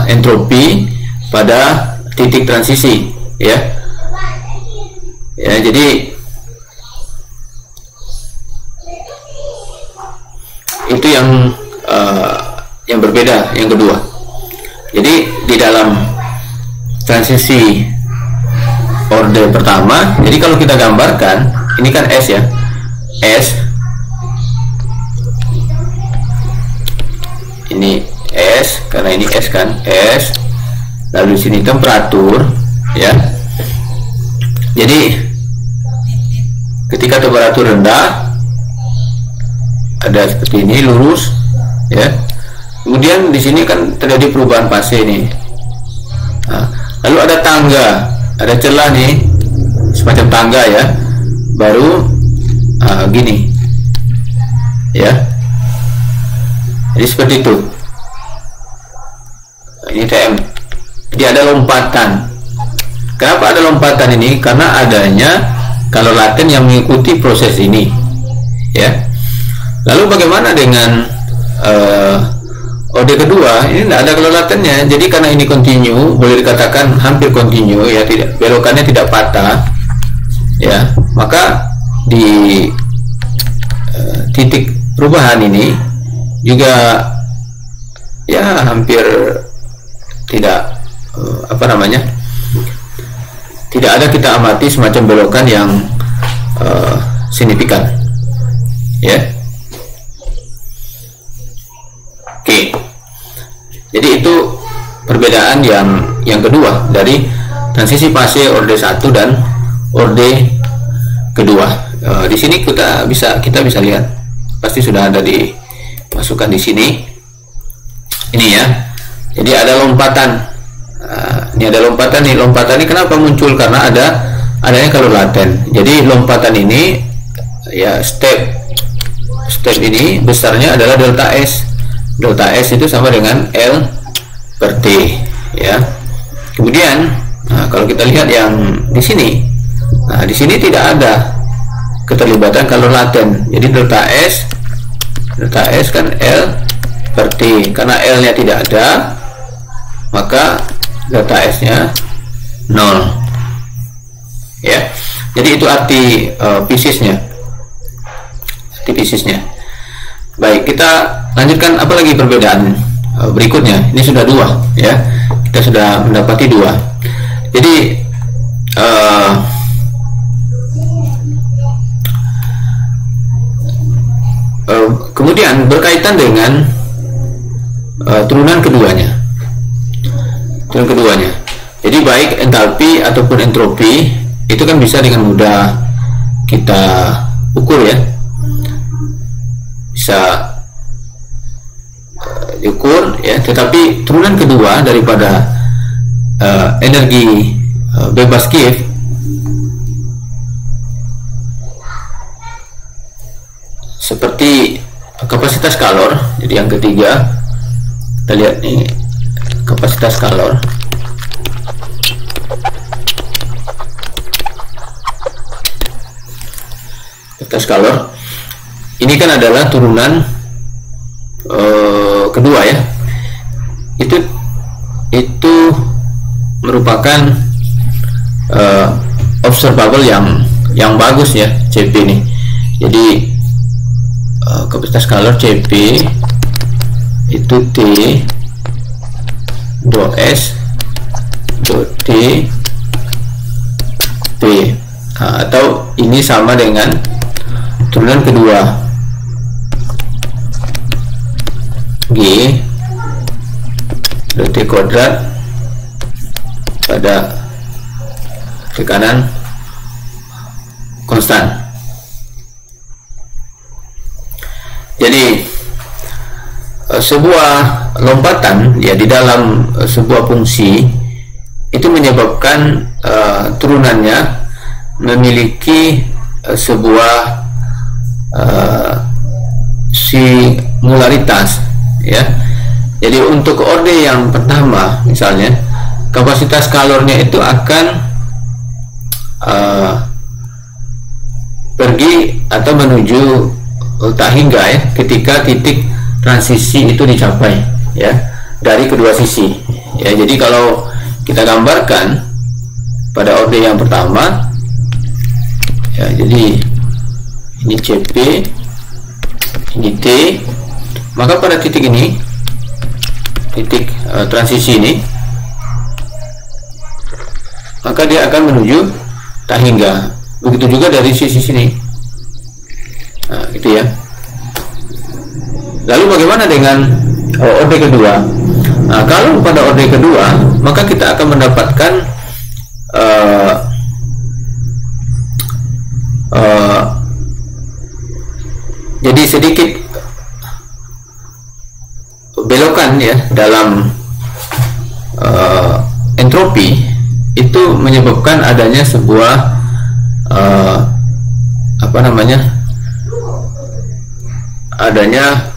entropi pada titik transisi, ya. Ya, jadi itu yang berbeda, yang kedua. Jadi di dalam transisi orde pertama, jadi kalau kita gambarkan ini kan S, ya, S, ini S karena ini S kan, S, lalu di sini temperatur, ya. Jadi ketika temperatur rendah ada seperti ini lurus, ya. Kemudian di sini kan terjadi perubahan fase nih. Nah, lalu ada tangga, ada celah nih, semacam tangga, ya, baru gini, ya. Jadi seperti itu. Ini TM. Jadi ada lompatan. Kenapa ada lompatan ini? Karena adanya kalor laten yang mengikuti proses ini, ya. Lalu bagaimana dengan orde kedua? Ini tidak ada kalor latennya. Jadi karena ini kontinu, boleh dikatakan hampir kontinu, ya, tidak, belokannya tidak patah, ya. Maka di titik perubahan ini juga, ya, hampir tidak tidak ada kita amati semacam belokan yang signifikan, ya. Oke. Jadi itu perbedaan yang kedua dari transisi fase orde 1 dan orde kedua. Di sini kita bisa lihat, pasti sudah ada dimasukkan di sini. Ini, ya. Jadi ada lompatan. Ini ada lompatan nih. Lompatan ini kenapa muncul? Karena adanya kalor laten. Jadi lompatan ini, ya, step ini besarnya adalah delta S. Delta S itu sama dengan L per T, ya. Kemudian, kalau kita lihat yang di sini, di sini tidak ada keterlibatan kalor laten. Jadi delta S kan L per T. Karena L-nya tidak ada, maka delta S-nya 0, ya. Jadi itu arti fisisnya. Baik, kita lanjutkan apalagi perbedaan berikutnya. Ini sudah dua, ya. Kita sudah mendapati dua. Jadi kemudian berkaitan dengan turunan keduanya. Jadi baik entalpi ataupun entropi itu kan bisa dengan mudah kita ukur ya, bisa diukur ya. Tetapi turunan kedua daripada energi bebas Gibbs seperti kapasitas kalor. Jadi yang ketiga kita lihat nih, kapasitas kalor. Kapasitas kalor ini kan adalah turunan kedua ya. Itu merupakan observable yang bagus ya, CP ini. Jadi kapasitas kalor CP itu T dot S dot T P, atau ini sama dengan turunan kedua G dot T kuadrat pada tekanan konstan. Jadi sebuah lompatan ya di dalam sebuah fungsi itu menyebabkan turunannya memiliki sebuah singularitas ya. Jadi untuk orde yang pertama misalnya, kapasitas kalornya itu akan pergi atau menuju tak hingga ya ketika titik transisi itu dicapai ya dari kedua sisi ya. Jadi kalau kita gambarkan pada orde yang pertama ya, jadi ini CP, ini T, maka pada titik ini, titik transisi ini, maka dia akan menuju tak hingga. Begitu juga dari sisi sini. Nah, gitu ya. Lalu bagaimana dengan orde kedua? Nah, kalau pada orde kedua, maka kita akan mendapatkan jadi sedikit belokan ya dalam entropi itu menyebabkan adanya sebuah adanya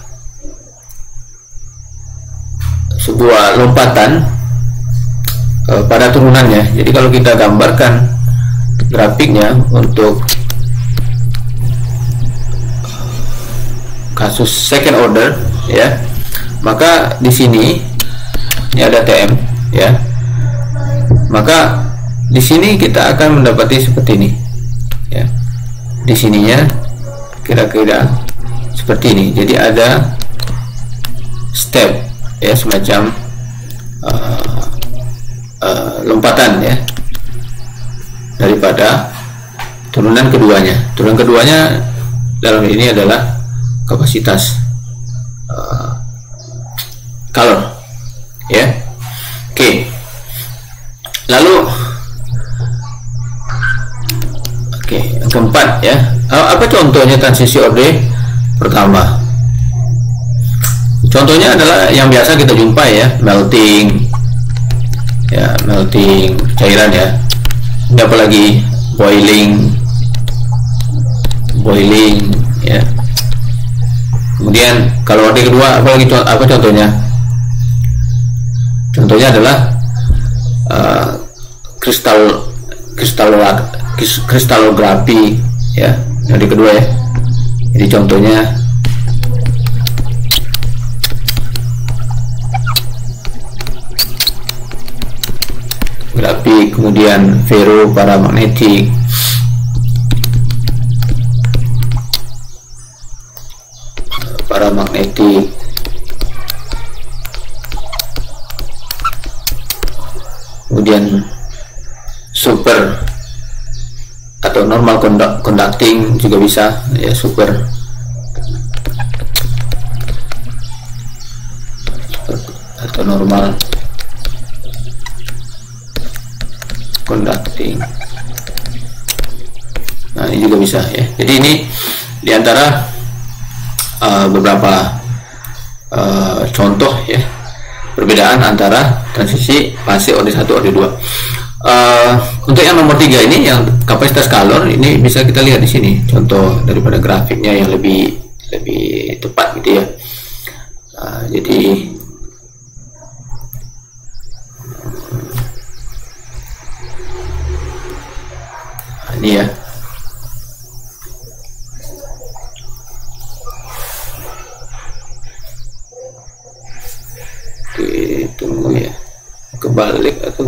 sebuah lompatan pada turunannya. Jadi kalau kita gambarkan grafiknya untuk kasus second order ya, maka di sini ini ada TM ya, maka di sini kita akan mendapati seperti ini ya. Di sininya kira-kira seperti ini. Jadi ada step ya, semacam lompatan ya daripada turunan keduanya. Turunan keduanya dalam ini adalah kapasitas kalor ya. Oke. Lalu yang keempat ya, apa contohnya transisi orde pertama? Contohnya adalah yang biasa kita jumpai ya, melting ya, melting cairan ya. Ini apalagi boiling ya. Kemudian kalau orde kedua apalagi apa contohnya? Contohnya adalah kristalografi ya, yang kedua ya. Jadi contohnya grafik, kemudian ferroparamagnetik, kemudian super atau normal conducting juga bisa ya, super atau normal conducting. Nah, ini juga bisa ya. Jadi ini diantara beberapa contoh ya perbedaan antara transisi fase OD1 OD2. Untuk yang nomor 3 ini, yang kapasitas kalor, ini bisa kita lihat di sini contoh daripada grafiknya yang lebih tepat gitu ya. Jadi ini ya. Oke, tunggu ya, kebalik atau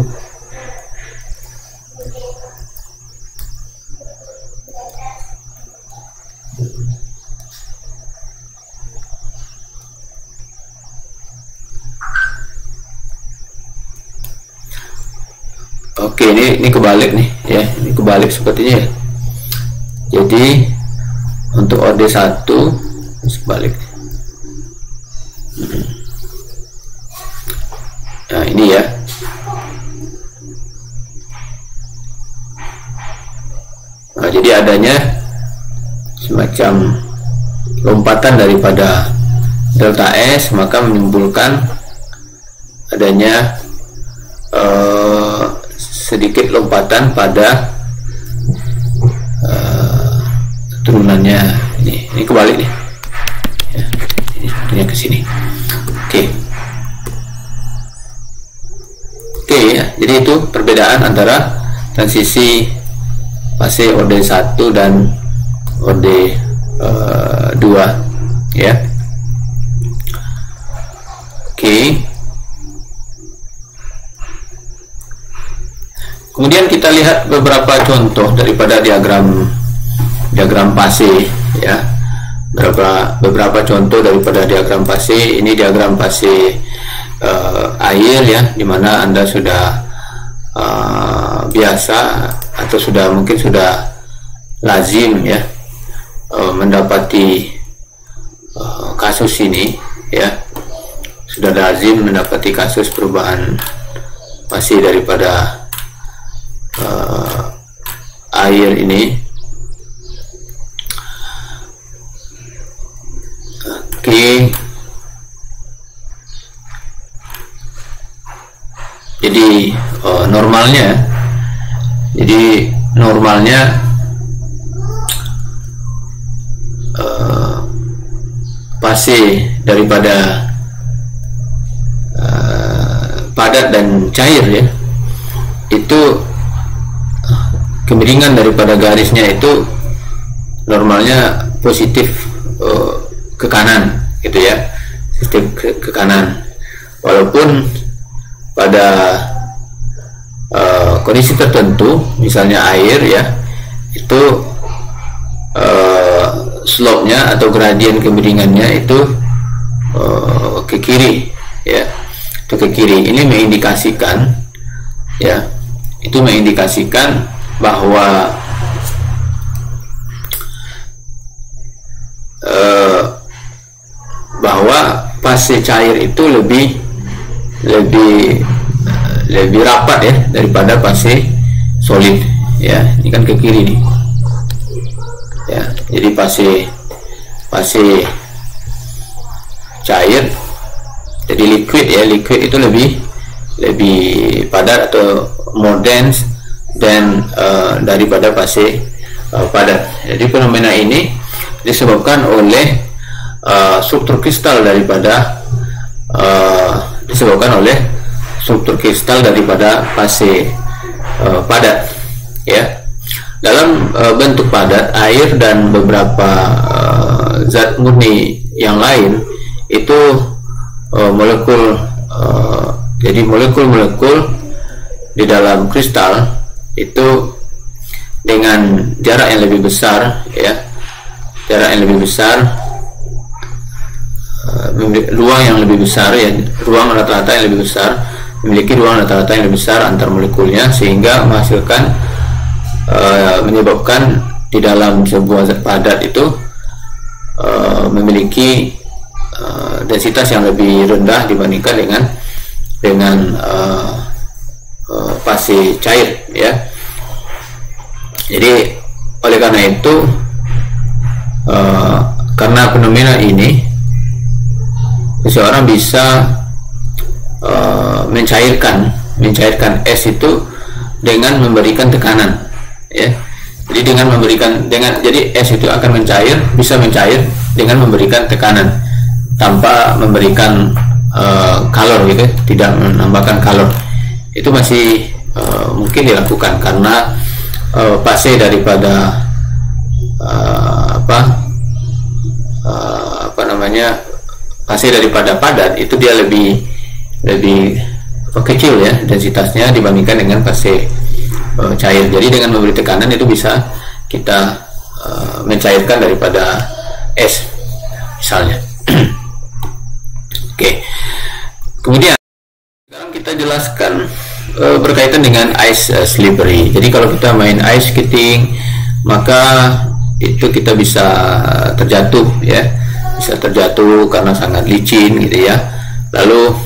oke, ini kebalik nih ya, ini kebalik sepertinya ya. Jadi untuk OD1 sebalik. Nah, ini ya. Nah, jadi adanya semacam lompatan daripada delta S, maka menimbulkan adanya sedikit lompatan pada turunannya. Ini kebalik nih ya, ini sepertinya ke sini. Oke ya, jadi itu perbedaan antara transisi fase OD1 dan OD2 ya. Oke. Kemudian kita lihat beberapa contoh daripada diagram fase ya. Beberapa contoh daripada diagram fase. Ini diagram fase air ya, dimana Anda sudah biasa atau mungkin sudah lazim ya mendapati kasus ini ya, sudah lazim mendapati kasus perubahan fase daripada air ini. Oke. Jadi normalnya fase daripada padat dan cair ya, itu kemiringan daripada garisnya itu normalnya positif ke kanan gitu ya, sistem ke kanan, walaupun pada kondisi tertentu misalnya air ya, itu slope-nya atau gradien kemiringannya itu ke kiri ya, itu ke kiri. Ini mengindikasikan ya, itu mengindikasikan bahwa fase cair itu lebih rapat ya daripada fase solid ya. Ini kan ke kiri nih ya, jadi fase cair, jadi liquid ya, liquid itu lebih padat atau more dense dan daripada fase padat. Jadi fenomena ini disebabkan oleh struktur kristal daripada fase padat ya. Dalam bentuk padat, air dan beberapa zat murni yang lain itu jadi molekul di dalam kristal itu dengan jarak yang lebih besar ya, ruang yang lebih besar ya, ruang rata-rata yang lebih besar, memiliki ruang rata-rata yang lebih besar antar molekulnya, sehingga menghasilkan menyebabkan di dalam sebuah zat padat itu memiliki densitas yang lebih rendah dibandingkan dengan fase cair, ya. Jadi oleh karena itu, karena fenomena ini, seseorang bisa mencairkan es itu dengan memberikan tekanan, ya. Jadi jadi es itu akan bisa mencair dengan memberikan tekanan tanpa memberikan kalor, gitu, tidak menambahkan kalor. Itu masih mungkin dilakukan karena fase daripada fase daripada padat itu dia lebih kecil, ya, densitasnya dibandingkan dengan fase cair. Jadi dengan memberi tekanan itu bisa kita mencairkan daripada es, misalnya. Oke. Kemudian sekarang kita jelaskan berkaitan dengan ice slippery. Jadi kalau kita main ice skating, maka itu kita bisa terjatuh, ya, bisa terjatuh karena sangat licin, gitu ya. Lalu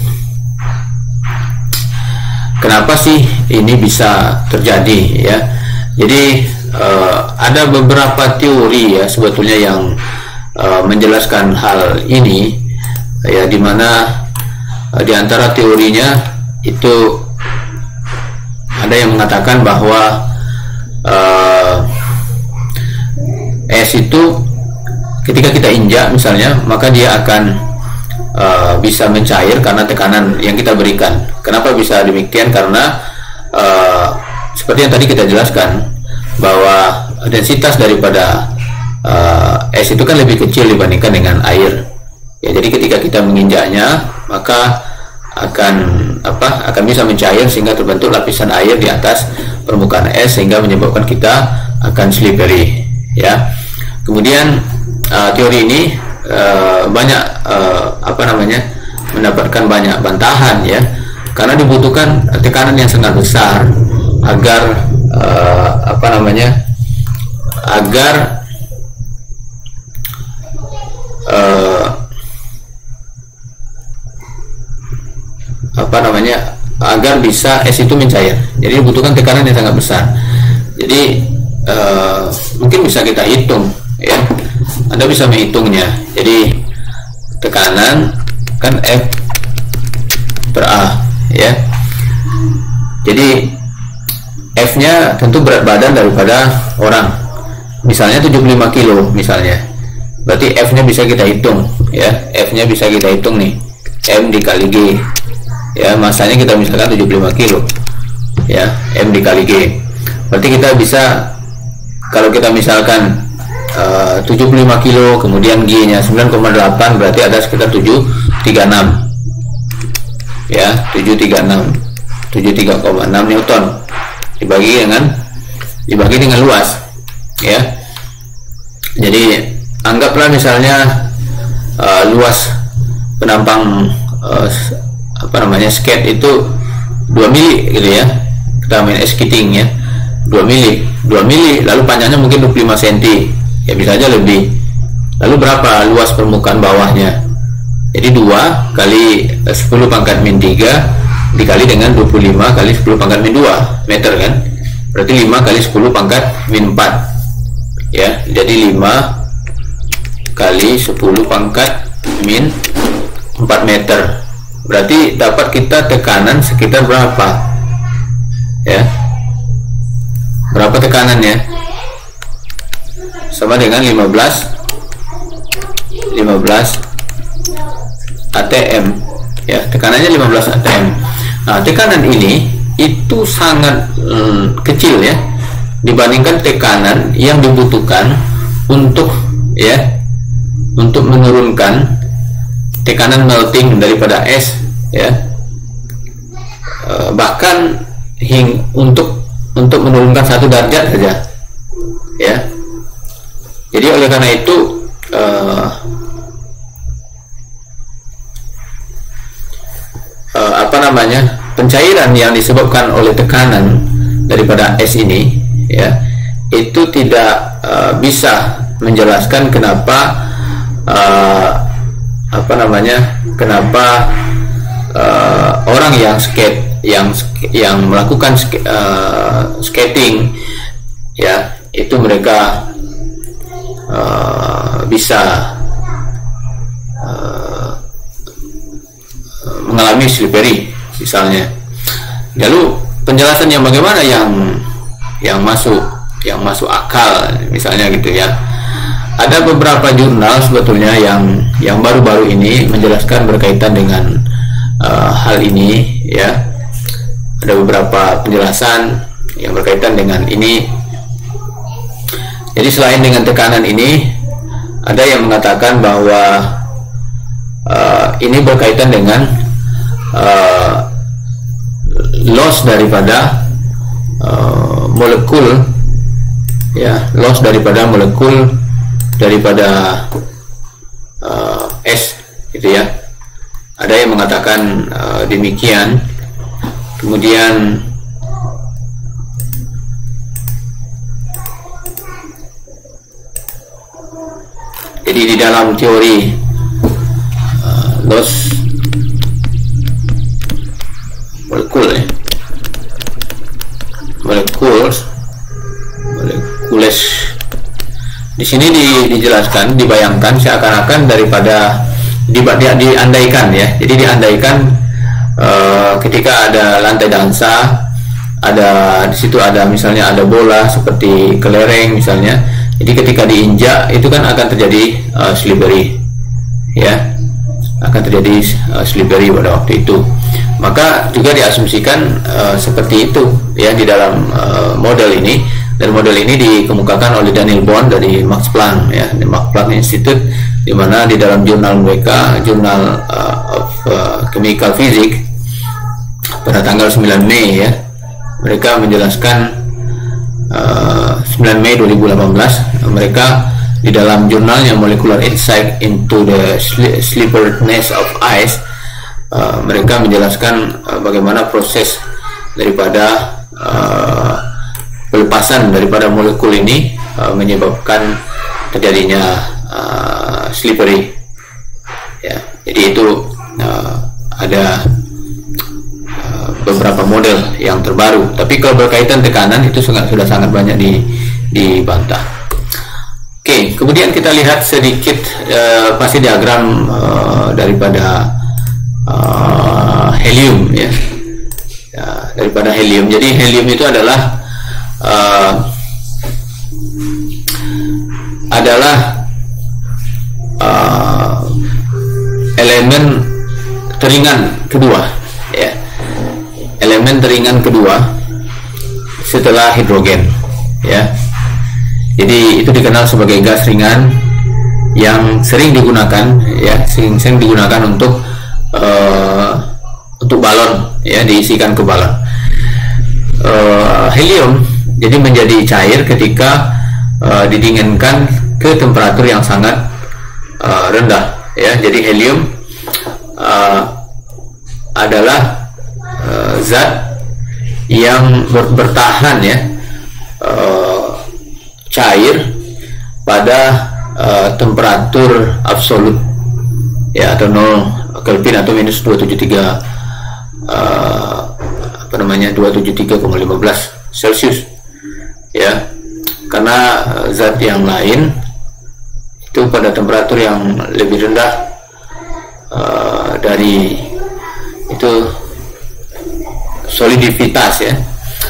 kenapa sih ini bisa terjadi, ya? Jadi ada beberapa teori, ya, sebetulnya yang menjelaskan hal ini, ya, dimana di antara teorinya itu ada yang mengatakan bahwa es itu ketika kita injak misalnya, maka dia akan bisa mencair karena tekanan yang kita berikan. Kenapa bisa demikian? Karena seperti yang tadi kita jelaskan, bahwa densitas daripada es itu kan lebih kecil dibandingkan dengan air, ya. Jadi ketika kita menginjaknya, maka akan bisa mencair sehingga terbentuk lapisan air di atas permukaan es, sehingga menyebabkan kita akan slippery, ya. Kemudian teori ini banyak mendapatkan banyak bantahan, ya, karena dibutuhkan tekanan yang sangat besar agar agar bisa es itu mencair. Jadi dibutuhkan tekanan yang sangat besar. Jadi mungkin bisa kita hitung, ya. Anda bisa menghitungnya. Jadi tekanan kan F per A, ya. Jadi F nya tentu berat badan daripada orang, misalnya 75 kilo misalnya. Berarti F nya bisa kita hitung, ya. F nya bisa kita hitung nih, M dikali G, ya. Masanya kita misalkan 75 kilo, ya, M dikali G. Berarti kita bisa, kalau kita misalkan 75 kilo, kemudian G nya 9,8, berarti ada sekitar 736, ya, 73,6 Newton dibagi dengan luas, ya. Jadi anggaplah misalnya luas penampang skate itu 2 mili, gitu ya. Kita main ice skating, ya, 2 mili, lalu panjangnya mungkin 25 cm, ya, bisa aja lebih. Lalu berapa luas permukaan bawahnya? Jadi 2 kali 10 pangkat min 3 dikali dengan 25 kali 10 pangkat min 2 meter, kan? Berarti 5 kali 10 pangkat min 4, ya. Jadi 5 kali 10 pangkat min 4 meter. Berarti dapat kita tekanan sekitar berapa, ya? Berapa tekanannya? Sama dengan 15 atm, ya. Tekanannya 15 atm. Nah, tekanan ini itu sangat kecil, ya, dibandingkan tekanan yang dibutuhkan untuk menurunkan tekanan melting daripada es, ya. Bahkan untuk menurunkan 1 derajat saja, ya. Jadi oleh karena itu pencairan yang disebabkan oleh tekanan daripada es ini, ya, itu tidak bisa menjelaskan kenapa kenapa orang yang melakukan skating, ya, itu mereka bisa mengalami slippery misalnya. Lalu penjelasan yang bagaimana yang masuk akal misalnya gitu ya. Ada beberapa jurnal sebetulnya yang baru-baru ini menjelaskan berkaitan dengan hal ini, ya. Ada beberapa penjelasan yang berkaitan dengan ini. Jadi selain dengan tekanan ini, ada yang mengatakan bahwa ini berkaitan dengan loss daripada molekul, ya, loss daripada molekul daripada es, gitu ya. Ada yang mengatakan demikian. Kemudian jadi di dalam teori loss molekul, ya, molekules di sini dijelaskan, dibayangkan seakan-akan daripada diandaikan, ya. Jadi diandaikan ketika ada lantai dansa, di situ ada misalnya ada bola seperti kelereng misalnya. Jadi ketika diinjak itu kan akan terjadi slippery, ya, akan terjadi slippery pada waktu itu. Maka juga diasumsikan seperti itu, ya, di dalam model ini. Dan model ini dikemukakan oleh Daniel Bohn dari Max Planck, ya, di Max Planck Institute, di mana di dalam jurnal mereka, Journal of Chemical Physics, pada tanggal 9 Mei, ya, mereka menjelaskan 9 Mei 2018, mereka di dalam jurnalnya Molecular Insight into the Slipperiness of Ice, mereka menjelaskan bagaimana proses daripada pelepasan daripada molekul ini menyebabkan terjadinya slippery, ya. Jadi itu ada beberapa model yang terbaru, tapi kalau berkaitan tekanan itu sudah sangat banyak dibantah. Oke, kemudian kita lihat sedikit fase diagram daripada helium, ya. Daripada helium. Jadi helium itu adalah elemen teringan kedua, ya, elemen teringan kedua setelah hidrogen, ya. Jadi itu dikenal sebagai gas ringan yang sering digunakan, ya, sering digunakan untuk balon, ya, diisikan ke balon. Helium jadi menjadi cair ketika didinginkan ke temperatur yang sangat rendah, ya. Jadi helium adalah zat yang bertahan, ya, cair pada temperatur absolut, ya, atau 0 Kelvin atau minus 273 273,15 Celsius, ya. Karena zat yang lain itu pada temperatur yang lebih rendah dari itu solidivitas, ya,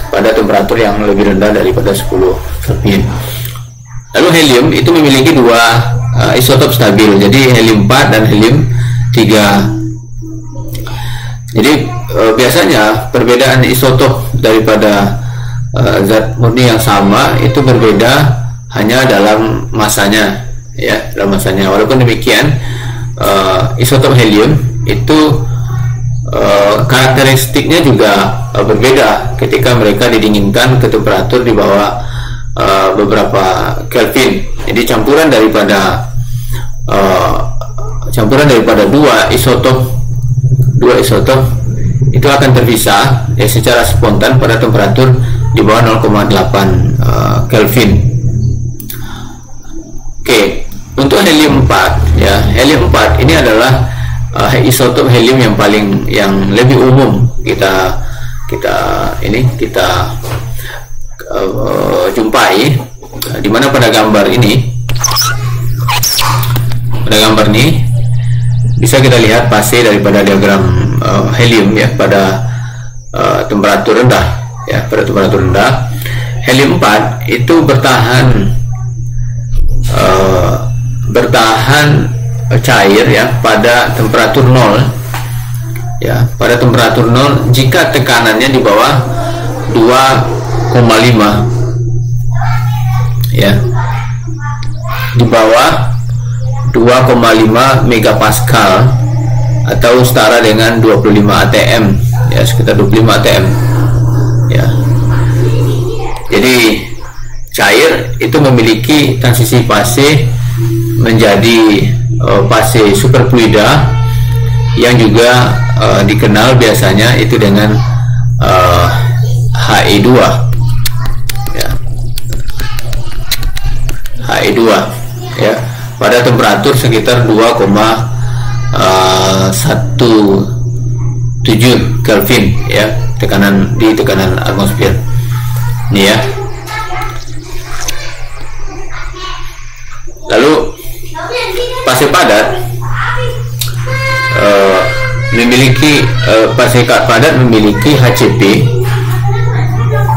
pada temperatur yang lebih rendah daripada 10 Kelvin. Lalu helium itu memiliki dua isotop stabil, jadi helium 4 dan helium 3. Jadi biasanya perbedaan isotop daripada zat murni yang sama itu berbeda hanya dalam masanya, ya, dalam masanya. Walaupun demikian, isotop helium itu karakteristiknya juga berbeda ketika mereka didinginkan ke temperatur di bawah beberapa Kelvin. Jadi campuran daripada dua isotop itu akan terpisah ya secara spontan pada temperatur di bawah 0,8 Kelvin. Oke, untuk helium 4 ya, helium 4 ini adalah isotop helium yang lebih umum kita jumpai, di mana pada gambar ini bisa kita lihat fase daripada diagram helium ya pada temperatur rendah ya. Pada temperatur rendah helium 4 itu bertahan cair ya pada temperatur 0 ya, pada temperatur 0 jika tekanannya di bawah 2,5 ya, di bawah 2,5 megapascal atau setara dengan 25 atm ya, sekitar 25 atm ya. Jadi cair itu memiliki transisi fase menjadi fase superfluida yang juga dikenal biasanya itu dengan He2 ya, He2 ya, pada temperatur sekitar 2,17 Kelvin ya, tekanan atmosfer ini ya. Lalu fase padat memiliki HCP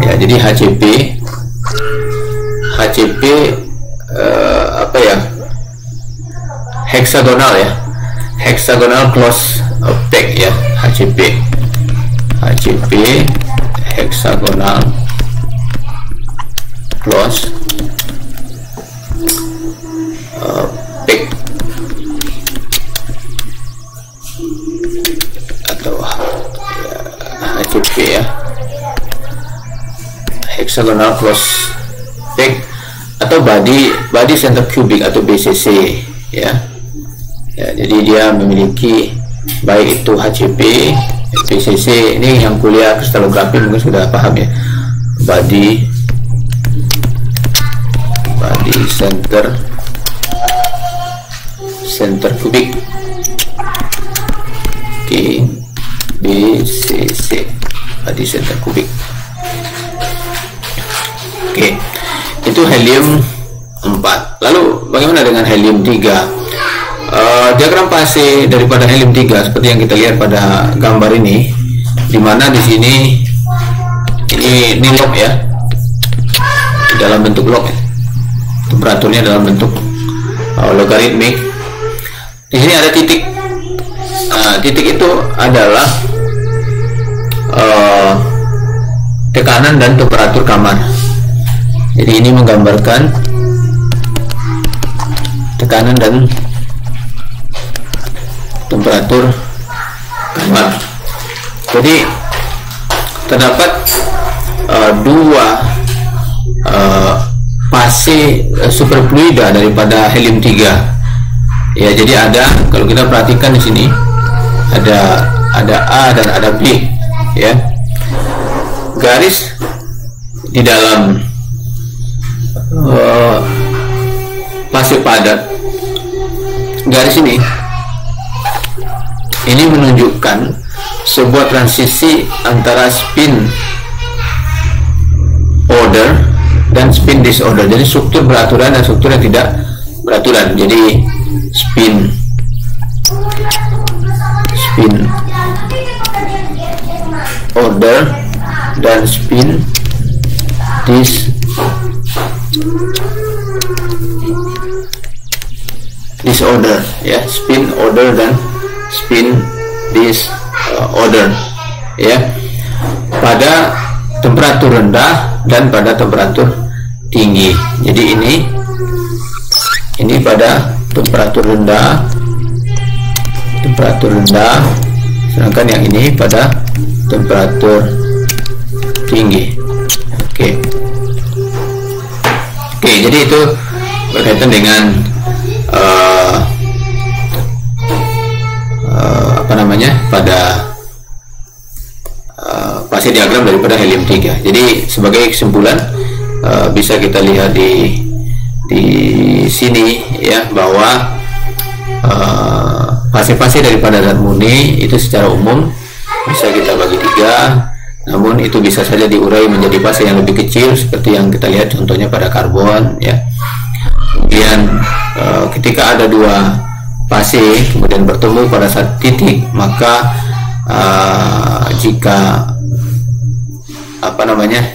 ya, jadi HCP apa ya, hexagonal ya, hexagonal close pack ya, HCP hexagonal close pack atau ya, HCP ya, hexagonal close pack atau body center cubic atau BCC ya. Ya, jadi dia memiliki baik itu HCP, BCC, ini yang kuliah kristalografi mungkin sudah paham ya, body center cubic, oke, BCC, body center cubic. Oke, itu helium 4. Lalu bagaimana dengan helium 3? Diagram fase daripada helium 3 seperti yang kita lihat pada gambar ini, dimana di sini ini log ya, dalam bentuk log ya, temperaturnya dalam bentuk logaritmik. Di sini ada titik. Titik itu adalah tekanan dan temperatur kamar. Jadi ini menggambarkan tekanan dan temperatur kamar. Jadi terdapat dua fase superfluida daripada helium 3 ya. Jadi ada, kalau kita perhatikan di sini ada A dan ada B ya. Garis di dalam fase padat, garis ini menunjukkan sebuah transisi antara spin order dan spin disorder. Jadi struktur beraturan dan struktur yang tidak beraturan. Jadi spin order dan spin disorder ya, spin order dan spin disorder ya, pada temperatur rendah dan pada temperatur tinggi. Jadi ini pada temperatur rendah, sedangkan yang ini pada temperatur tinggi. Oke, jadi itu berkaitan dengan fase diagram daripada helium-3. Jadi sebagai kesimpulan bisa kita lihat di sini ya, bahwa fase-fase daripada zat murni itu secara umum bisa kita bagi 3, namun itu bisa saja diurai menjadi fase yang lebih kecil seperti yang kita lihat contohnya pada karbon ya. Kemudian ketika ada 2 fase kemudian bertemu pada satu titik, maka jika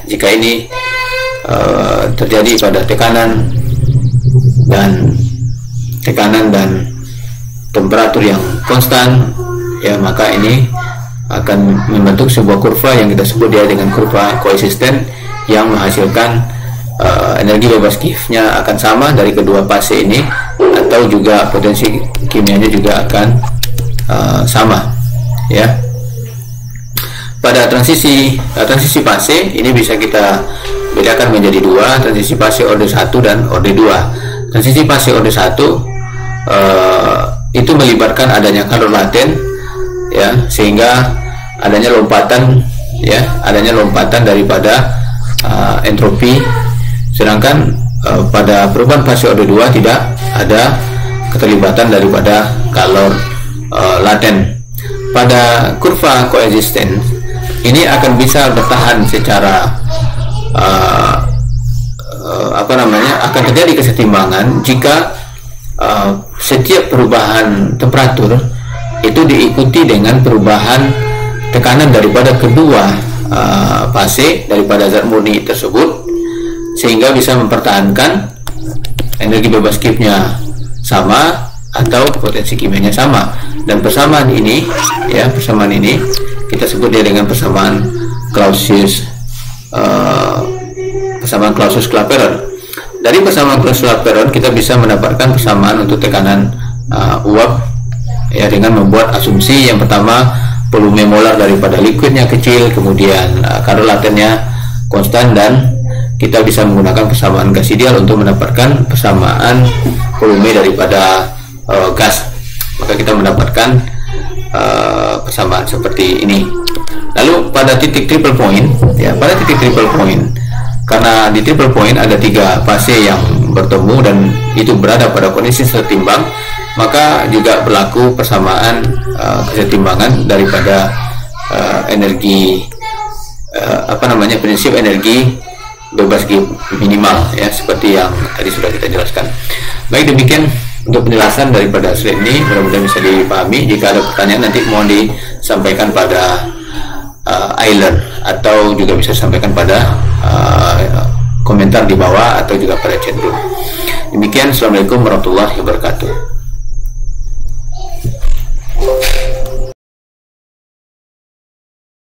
jika ini terjadi pada tekanan dan temperatur yang konstan ya, maka ini akan membentuk sebuah kurva yang kita sebut dia dengan kurva koesisten, yang menghasilkan energi bebas Gibbs-nya akan sama dari kedua fase ini, atau juga potensi kimianya juga akan sama ya. Pada transisi fase ini bisa kita bedakan menjadi 2, transisi fase orde 1 dan orde 2. Transisi fase orde 1 itu melibatkan adanya kalor laten ya, sehingga adanya lompatan daripada entropi, sedangkan pada perubahan fase orde 2 tidak ada keterlibatan daripada kalor laten. Pada kurva koesisten ini akan bisa bertahan secara akan terjadi kesetimbangan jika setiap perubahan temperatur itu diikuti dengan perubahan tekanan daripada kedua fase daripada zat murni tersebut, sehingga bisa mempertahankan energi bebas Gibbs-nya sama atau potensi kimianya sama. Dan persamaan ini kita sebut dia dengan persamaan Clausius-Clapeyron. Dari persamaan Clausius-Clapeyron kita bisa mendapatkan persamaan untuk tekanan uap ya, dengan membuat asumsi yang pertama volume molar daripada liquidnya kecil, kemudian kalor latennya konstan, dan kita bisa menggunakan persamaan gas ideal untuk mendapatkan persamaan volume daripada gas. Maka kita mendapatkan persamaan seperti ini. Lalu pada titik triple point ya, karena di triple point ada 3 fase yang bertemu dan itu berada pada kondisi setimbang, maka juga berlaku persamaan kesetimbangan daripada prinsip energi bebas Gibbs minimal ya, seperti yang tadi sudah kita jelaskan. Baik, demikian untuk penjelasan daripada slide ini, mudah-mudahan bisa dipahami. Jika ada pertanyaan nanti mohon disampaikan pada Island, atau juga bisa disampaikan pada komentar di bawah atau juga pada chat room. Demikian, assalamualaikum warahmatullahi wabarakatuh.